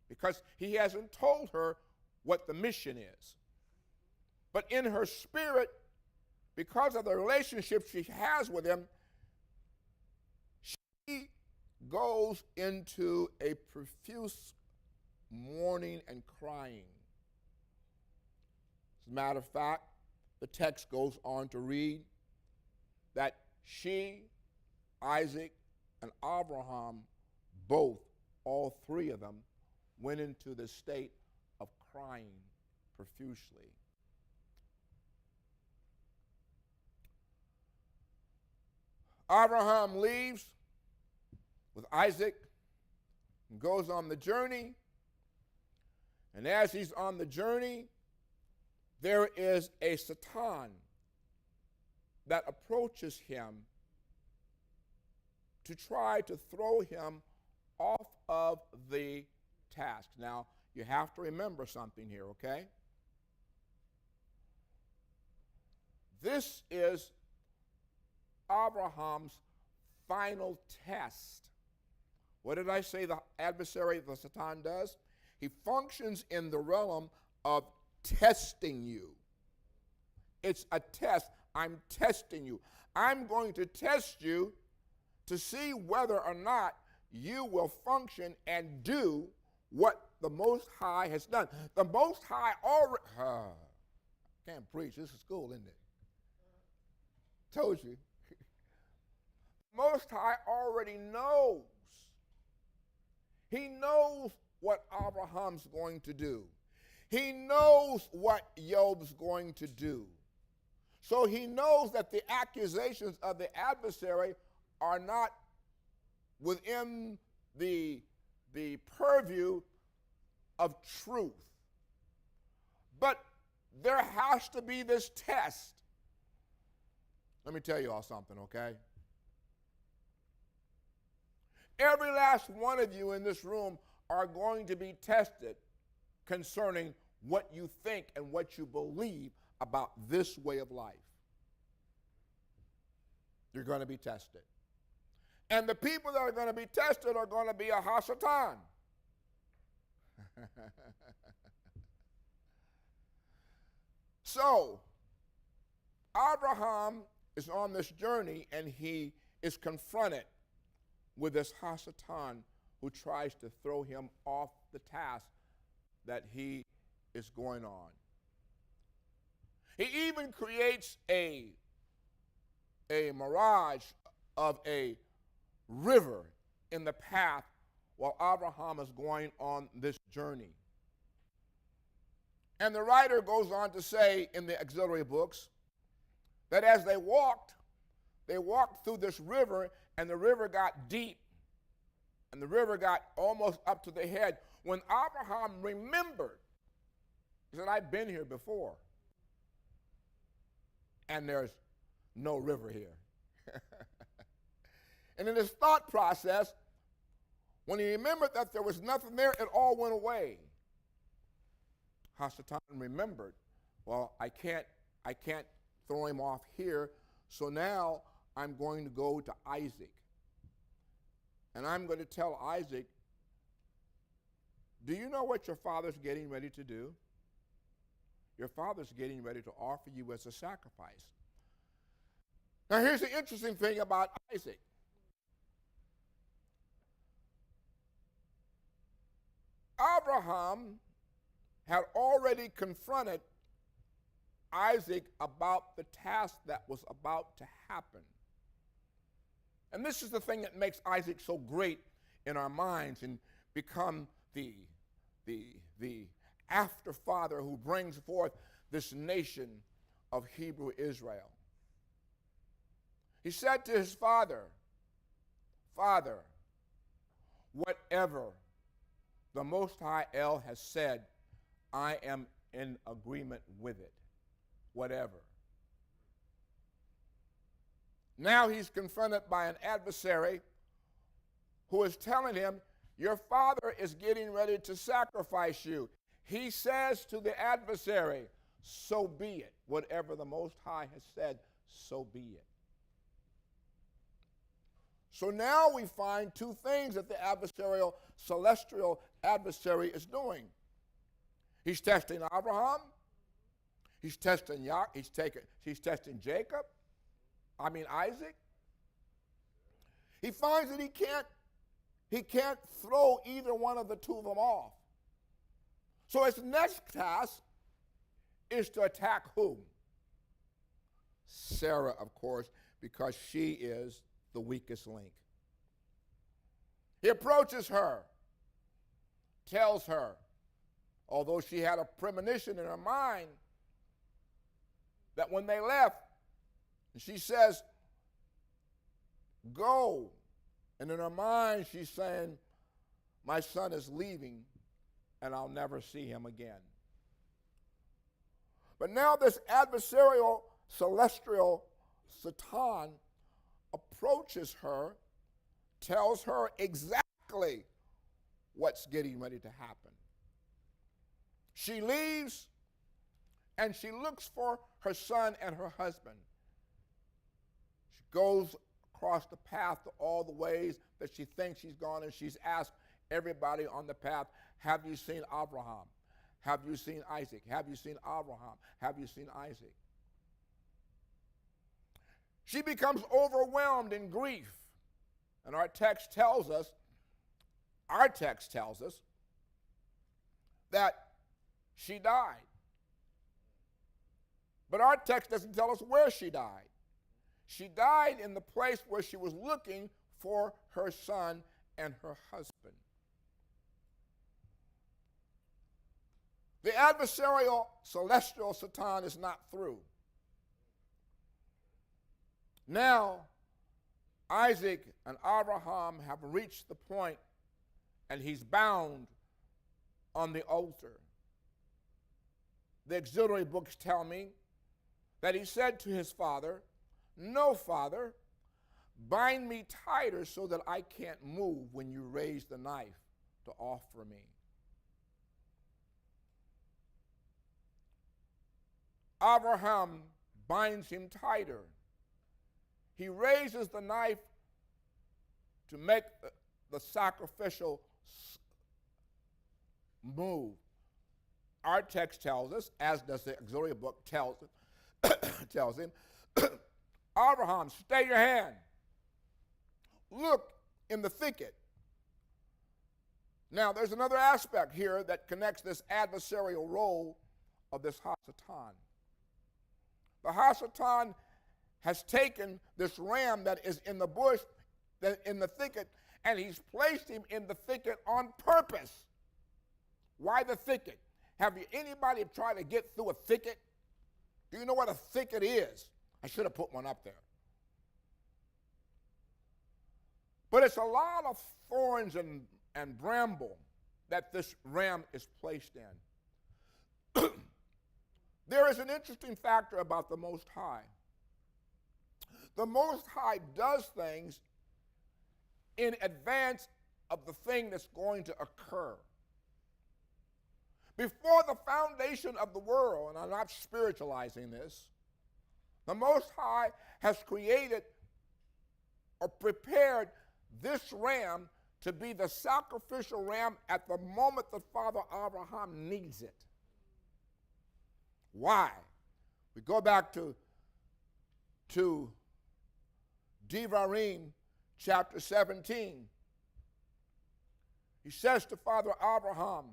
because he hasn't told her what the mission is. But in her spirit, because of the relationship she has with him, she goes into a profuse mourning and crying. As a matter of fact, the text goes on to read that she, Isaac, and Abraham, both, all three of them, went into the state of crying profusely. Abraham leaves with Isaac and goes on the journey. And as he's on the journey, there is a Satan that approaches him to try to throw him off of the task. Now, you have to remember something here, okay? This is Abraham's final test. What did I say the adversary, the Satan, does? He functions in the realm of testing you. It's a test. I'm testing you. I'm going to test you to see whether or not you will function and do what the Most High has done. The Most High already, can't preach, this is school, isn't it? Told you. Most High already knows. He knows what Abraham's going to do. He knows what Job's going to do. So he knows that the accusations of the adversary are not within the purview of truth. But there has to be this test. Let me tell you all something, okay? Every last one of you in this room are going to be tested concerning what you think and what you believe about this way of life. You're going to be tested. And the people that are going to be tested are going to be a HaSatan. So, Abraham is on this journey and he is confronted with this HaSatan who tries to throw him off the task that he is going on. He even creates a mirage of a river in the path while Abraham is going on this journey. And the writer goes on to say in the auxiliary books that as they walked through this river, and the river got deep, and the river got almost up to the head. When Abraham remembered, he said, I've been here before, and there's no river here. And in his thought process, when he remembered that there was nothing there, it all went away. HaSatan remembered, well, I can't throw him off here, so now I'm going to go to Isaac. And I'm going to tell Isaac, do you know what your father's getting ready to do? Your father's getting ready to offer you as a sacrifice. Now here's the interesting thing about Isaac. Abraham had already confronted Isaac about the task that was about to happen. And this is the thing that makes Isaac so great in our minds and become the after-father who brings forth this nation of Hebrew Israel. He said to his father, "Father, whatever the Most High El has said, I am in agreement with it. Whatever." Now he's confronted by an adversary who is telling him, your father is getting ready to sacrifice you. He says to the adversary, so be it. Whatever the Most High has said, so be it. So now we find two things that the adversarial, celestial adversary is doing. He's testing Abraham. He's testing Jacob. Isaac. He finds that he can't throw either one of the two of them off. So his next task is to attack whom? Sarah, of course, because she is the weakest link. He approaches her, tells her, although she had a premonition in her mind that when they left, she says, go. And in her mind, she's saying, my son is leaving, and I'll never see him again. But now this adversarial, celestial Satan approaches her, tells her exactly what's getting ready to happen. She leaves, and she looks for her son and her husband. She goes across the path to all the ways that she thinks she's gone, and she's asked everybody on the path, have you seen Abraham? Have you seen Isaac? Have you seen Abraham? Have you seen Isaac? She becomes overwhelmed in grief. And our text tells us that she died. But our text doesn't tell us where she died. She died in the place where she was looking for her son and her husband. The adversarial celestial Satan is not through. Now, Isaac and Abraham have reached the point, and he's bound on the altar. The auxiliary books tell me that he said to his father, no, Father, bind me tighter so that I can't move when you raise the knife to offer me. Abraham binds him tighter. He raises the knife to make the sacrificial move. Our text tells us, as does the auxiliary book tells him, Abraham, stay your hand. Look in the thicket. Now, there's another aspect here that connects this adversarial role of this HaSatan. The HaSatan has taken this ram that is in the bush, in the thicket, and he's placed him in the thicket on purpose. Why the thicket? Have anybody tried to get through a thicket? Do you know what a thicket is? I should have put one up there. But it's a lot of thorns and bramble that this ram is placed in. There is an interesting factor about the Most High. The Most High does things in advance of the thing that's going to occur. Before the foundation of the world, and I'm not spiritualizing this, the Most High has created or prepared this ram to be the sacrificial ram at the moment that Father Abraham needs it. Why? We go back to Devarim chapter 17. He says to Father Abraham,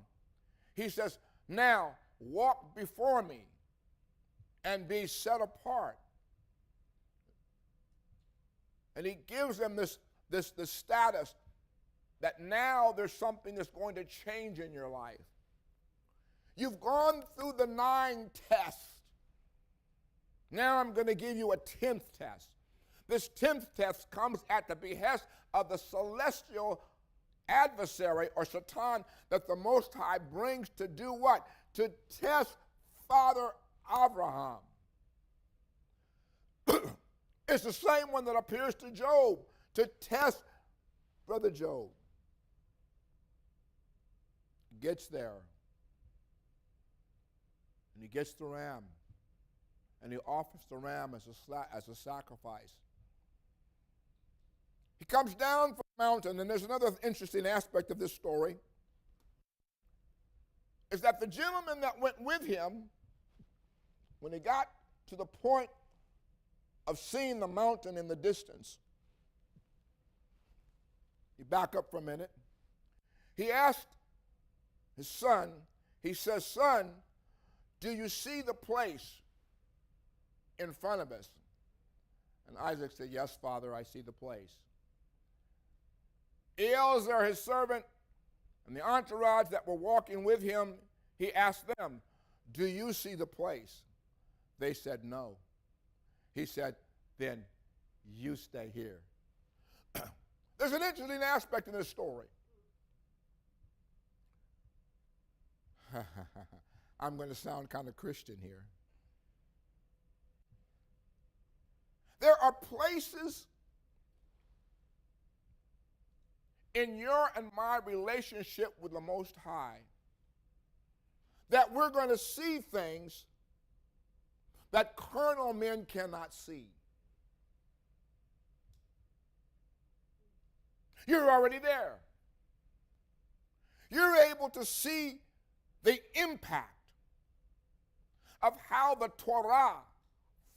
He says, now walk before me and be set apart. And he gives them this status that now there's something that's going to change in your life. You've gone through the 9 tests. Now I'm going to give you a 10th test. This 10th test comes at the behest of the celestial adversary, or Satan, that the Most High brings to do what? To test Father Abraham. It's the same one that appears to Job, to test Brother Job. Gets there, and he gets the ram, and he offers the ram as a sacrifice. He comes down from the mountain, and there's another interesting aspect of this story, is that the gentleman that went with him, when he got to the point of seeing the mountain in the distance, he back up for a minute, he asked his son, he says, son, do you see the place in front of us? And Isaac said, yes, Father, I see the place. Eliezer, his servant, and the entourage that were walking with him, he asked them, do you see the place? They said, no. He said, then you stay here. There's an interesting aspect in this story. I'm going to sound kind of Christian here. There are places in your and my relationship with the Most High that we're going to see things that carnal men cannot see. You're already there. You're able to see the impact of how the Torah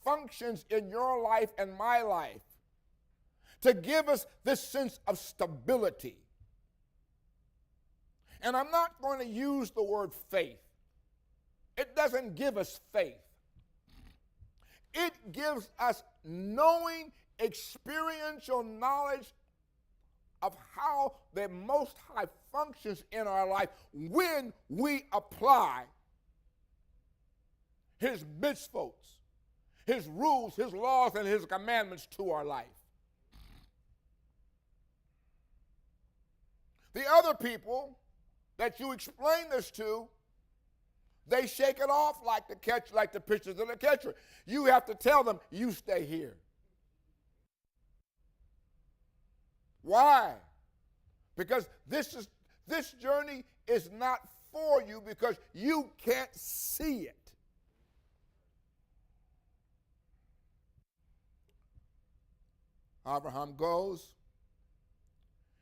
functions in your life and my life to give us this sense of stability. And I'm not going to use the word faith. It doesn't give us faith. It gives us knowing, experiential knowledge of how the Most High functions in our life when we apply His mitzvot, His rules, His laws, and His commandments to our life. The other people that you explain this to, they shake it off like the pictures of the catcher. You have to tell them, you stay here. Why? Because this journey is not for you because you can't see it. Abraham goes.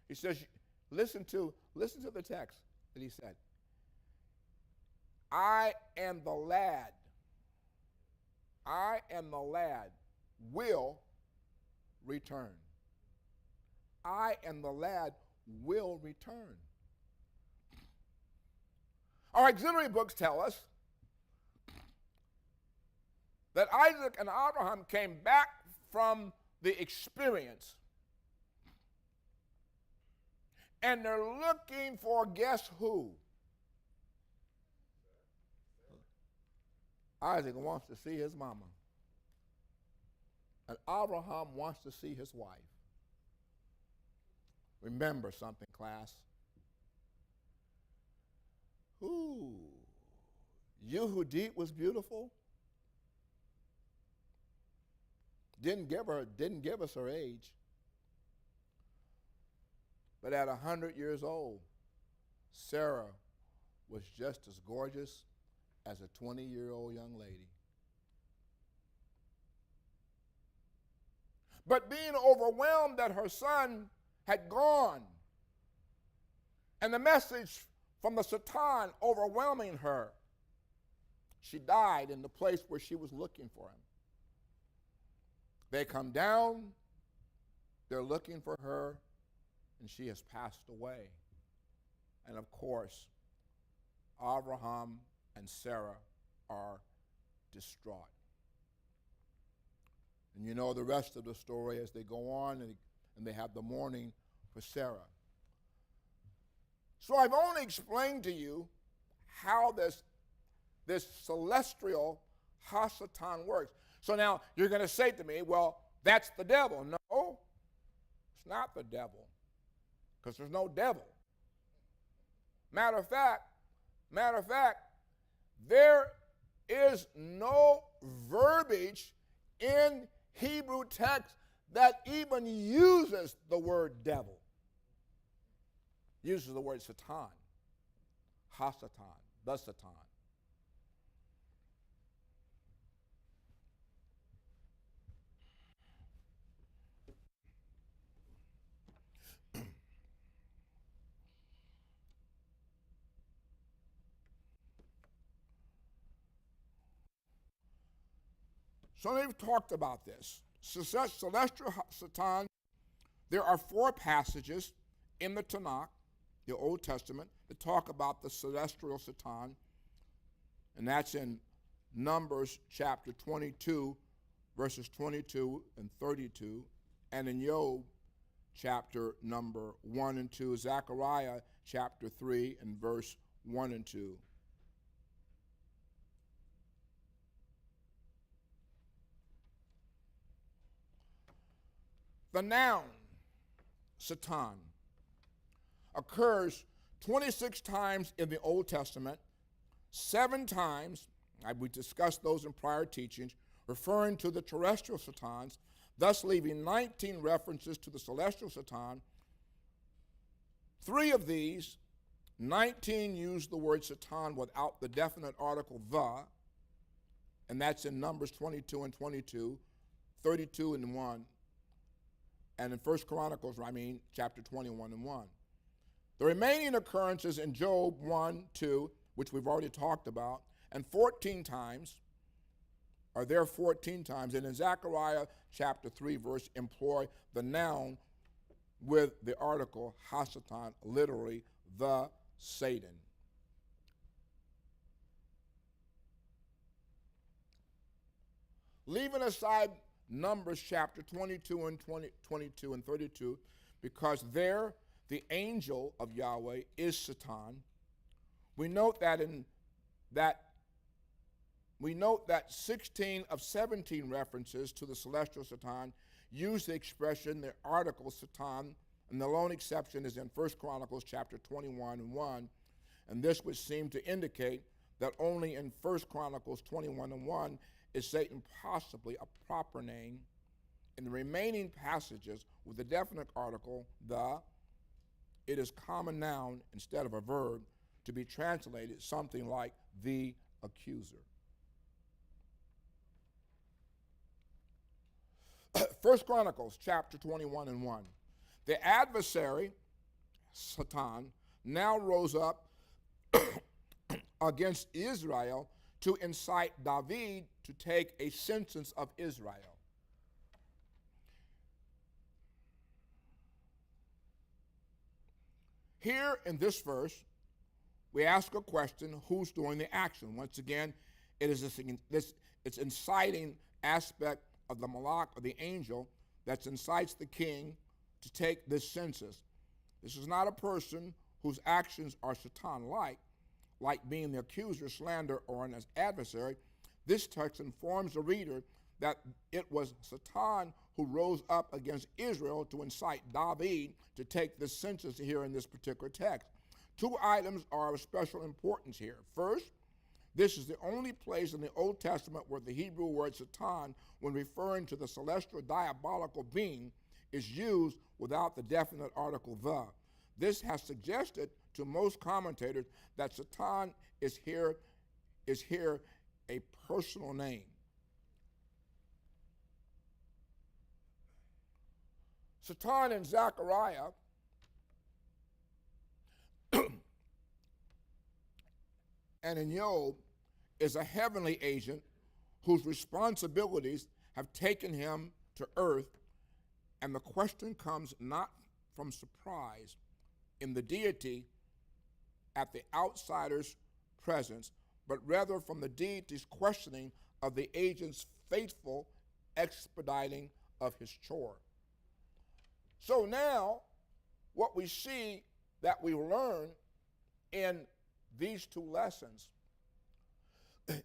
He says, listen to the text that he said. I am the lad. I am the lad will return. I and the lad will return. Our auxiliary books tell us that Isaac and Abraham came back from the experience, and they're looking for, guess who? Isaac wants to see his mama, and Abraham wants to see his wife. Remember something, class. Yehudit was beautiful. Didn't give us her age. But at 100 years old, Sarah was just as gorgeous as a 20-year-old young lady. But being overwhelmed that her son had gone, and the message from the Satan overwhelming her, she died in the place where she was looking for him. They come down, they're looking for her, and she has passed away. And of course, Abraham and Sarah are distraught. And you know the rest of the story as they go on and they have the mourning for Sarah. So I've only explained to you how this celestial HaSatan works. So now you're going to say to me, well, that's the devil. No, it's not the devil, because there's no devil. Matter of fact, there is no verbiage in Hebrew text that even uses the word devil. Uses the word Satan, HaSatan, the Satan. So they've talked about this. Celestial Satan, there are 4 passages in the Tanakh, the Old Testament, that talk about the celestial Satan, and that's in Numbers chapter 22, verses 22 and 32, and in Job chapter number 1 and 2, Zechariah chapter 3 and verse 1 and 2. The noun Satan occurs 26 times in the Old Testament, 7 times, we discussed those in prior teachings, referring to the terrestrial Satans, thus leaving 19 references to the celestial Satan. 3 of these, 19 use the word Satan without the definite article the, and that's in Numbers 22 and 22, 32 and 1, and in 1 Chronicles, chapter 21 and 1. The remaining occurrences in Job 1, 2, which we've already talked about, and 14 times, are there 14 times, and in Zechariah chapter 3 verse employ the noun with the article HaSatan, literally the Satan. Leaving aside Numbers chapter 22 and 22 and 32, because there the angel of Yahweh is Satan. We note that 16 of 17 references to the celestial Satan use the expression, the article Satan, and the lone exception is in 1 Chronicles chapter 21 and 1, and this would seem to indicate that only in 1 Chronicles 21 and 1 is Satan possibly a proper name. In the remaining passages with the definite article, the, it is common noun instead of a verb to be translated something like the accuser. 1 Chronicles chapter 21 and 1. The adversary, Satan, now rose up against Israel to incite David to take a census of Israel. Here in this verse, we ask a question, who's doing the action? Once again, it is it's inciting aspect of the malach, of the angel, that incites the king to take this census. This is not a person whose actions are Satan-like, like being the accuser, slander, or an adversary. This text informs the reader that it was Satan who rose up against Israel to incite David to take the census here in this particular text. 2 items are of special importance here. First, this is the only place in the Old Testament where the Hebrew word Satan, when referring to the celestial diabolical being, is used without the definite article the. This has suggested to most commentators that Satan is here a personal name. Satan in Zechariah and in Job is a heavenly agent whose responsibilities have taken him to earth, and the question comes not from surprise in the deity at the outsider's presence, but rather from the deity's questioning of the agent's faithful expediting of his chore. So now, what we see that we learn in these two lessons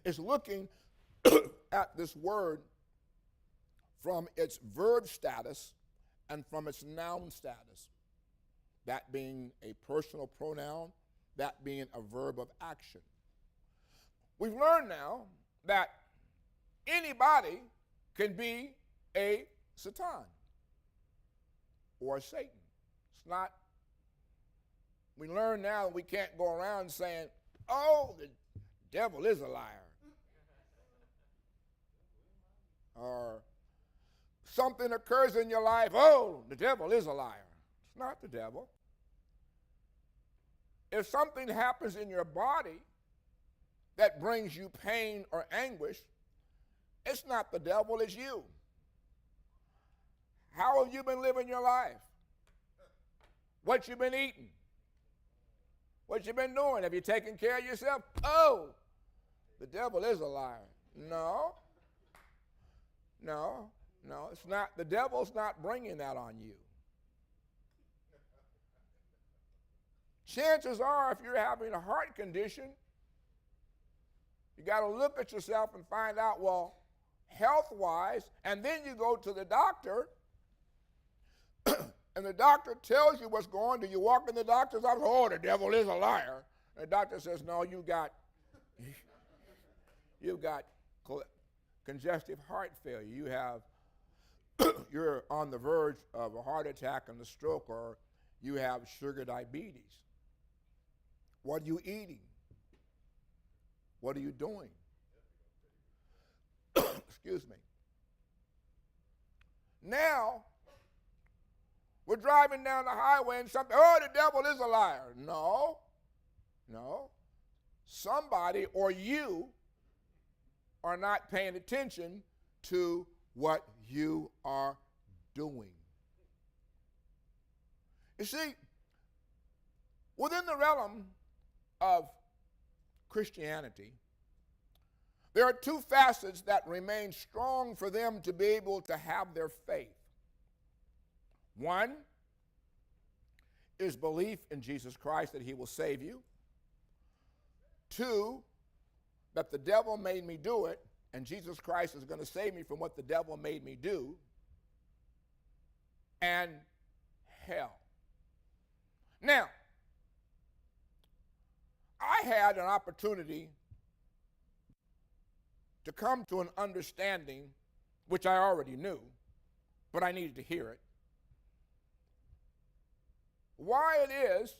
is looking at this word from its verb status and from its noun status, that being a personal pronoun, that being a verb of action. We've learned now that anybody can be a Satan or a Satan. It's not, we learn now that we can't go around saying, oh, the devil is a liar. Or something occurs in your life, oh, the devil is a liar. It's not the devil. If something happens in your body that brings you pain or anguish, it's not the devil, it's you. How have you been living your life? What you been eating? What you been doing? Have you taken care of yourself? Oh, the devil is a liar. No, it's not. The devil's not bringing that on you. Chances are, if you're having a heart condition, you got to look at yourself and find out, well, health-wise, and then you go to the doctor, and the doctor tells you what's going on. Do you walk in the doctor's office? Oh, the devil is a liar. And the doctor says, no, you've got congestive heart failure. You have, you're on the verge of a heart attack and a stroke, or you have sugar diabetes. What are you eating? What are you doing? Excuse me. Now, we're driving down the highway and something, oh, the devil is a liar. No. Somebody or you are not paying attention to what you are doing. You see, within the realm of Christianity, there are two facets that remain strong for them to be able to have their faith. One is belief in Jesus Christ that he will save you. Two, that the devil made me do it, and Jesus Christ is going to save me from what the devil made me do. And hell. Now, I had an opportunity to come to an understanding, which I already knew, but I needed to hear it. Why it is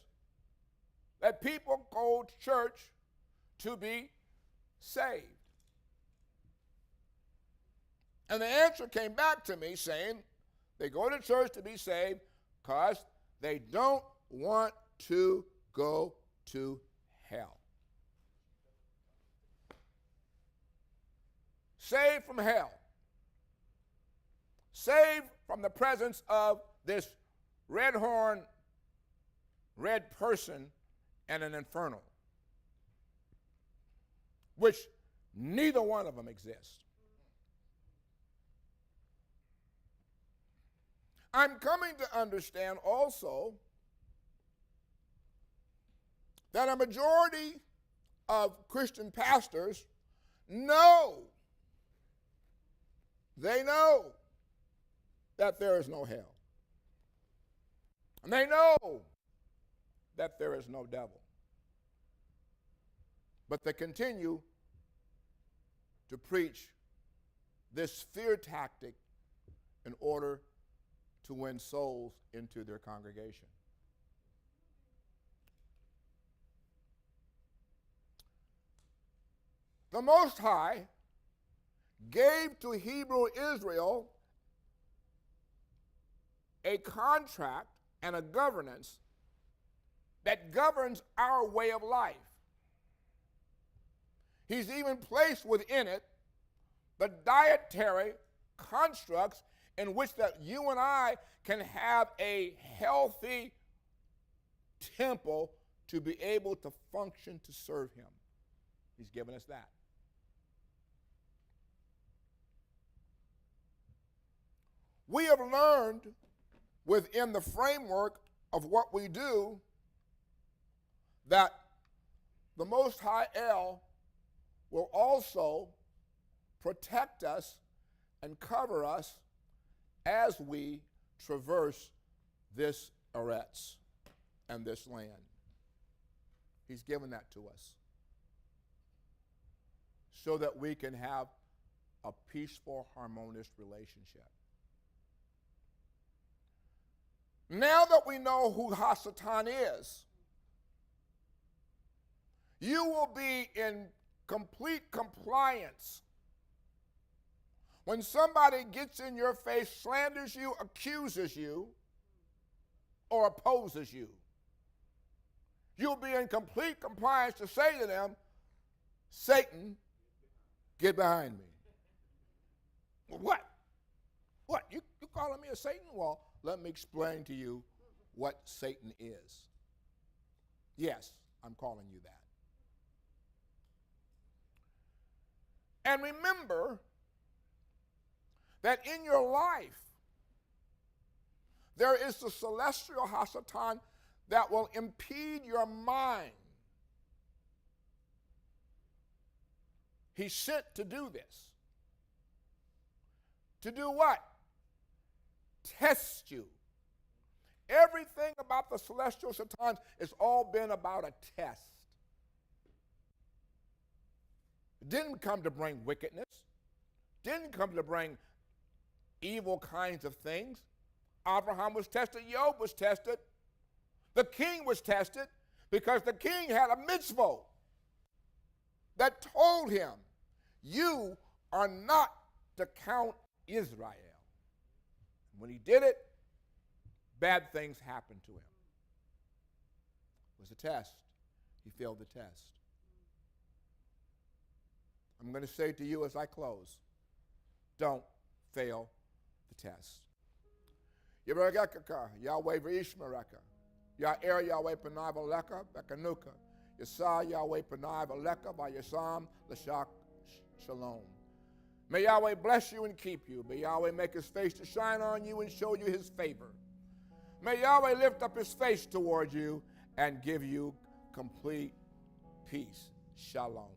that people go to church to be saved. And the answer came back to me saying they go to church to be saved because they don't want to go to hell. Saved from hell. Saved from the presence of this red person and an infernal, which neither one of them exists. I'm coming to understand also that a majority of Christian pastors know that there is no hell. And they know that there is no devil. But they continue to preach this fear tactic in order to win souls into their congregation. The Most High gave to Hebrew Israel a contract and a governance that governs our way of life. He's even placed within it the dietary constructs in which that you and I can have a healthy temple to be able to function to serve him. He's given us that. We have learned within the framework of what we do that the Most High El will also protect us and cover us as we traverse this Eretz and this land. He's given that to us so that we can have a peaceful, harmonious relationship. Now that we know who HaSatan is, you will be in complete compliance when somebody gets in your face, slanders you, accuses you, or opposes you. You'll be in complete compliance to say to them, Satan, get behind me. What? What? You calling me a Satan? Well, let me explain to you what Satan is. Yes, I'm calling you that. And remember that in your life, there is the celestial HaSatan that will impede your mind. He's sent to do this. To do what? Test you. Everything about the celestial Satan has all been about a test. It didn't come to bring wickedness. Didn't come to bring evil kinds of things. Abraham was tested. Job was tested. The king was tested because the king had a mitzvah that told him, you are not to count Israel. When he did it, bad things happened to him. It was a test. He failed the test. I'm going to say to you as I close, don't fail the test. Yibregekaka, Yahweh v'ishmereka. Ya'er Yahweh panav aleka, bekanuka. Yasa Yahweh panav aleka, v'yasam l'shak shalom. May Yahweh bless you and keep you. May Yahweh make his face to shine on you and show you his favor. May Yahweh lift up his face toward you and give you complete peace. Shalom.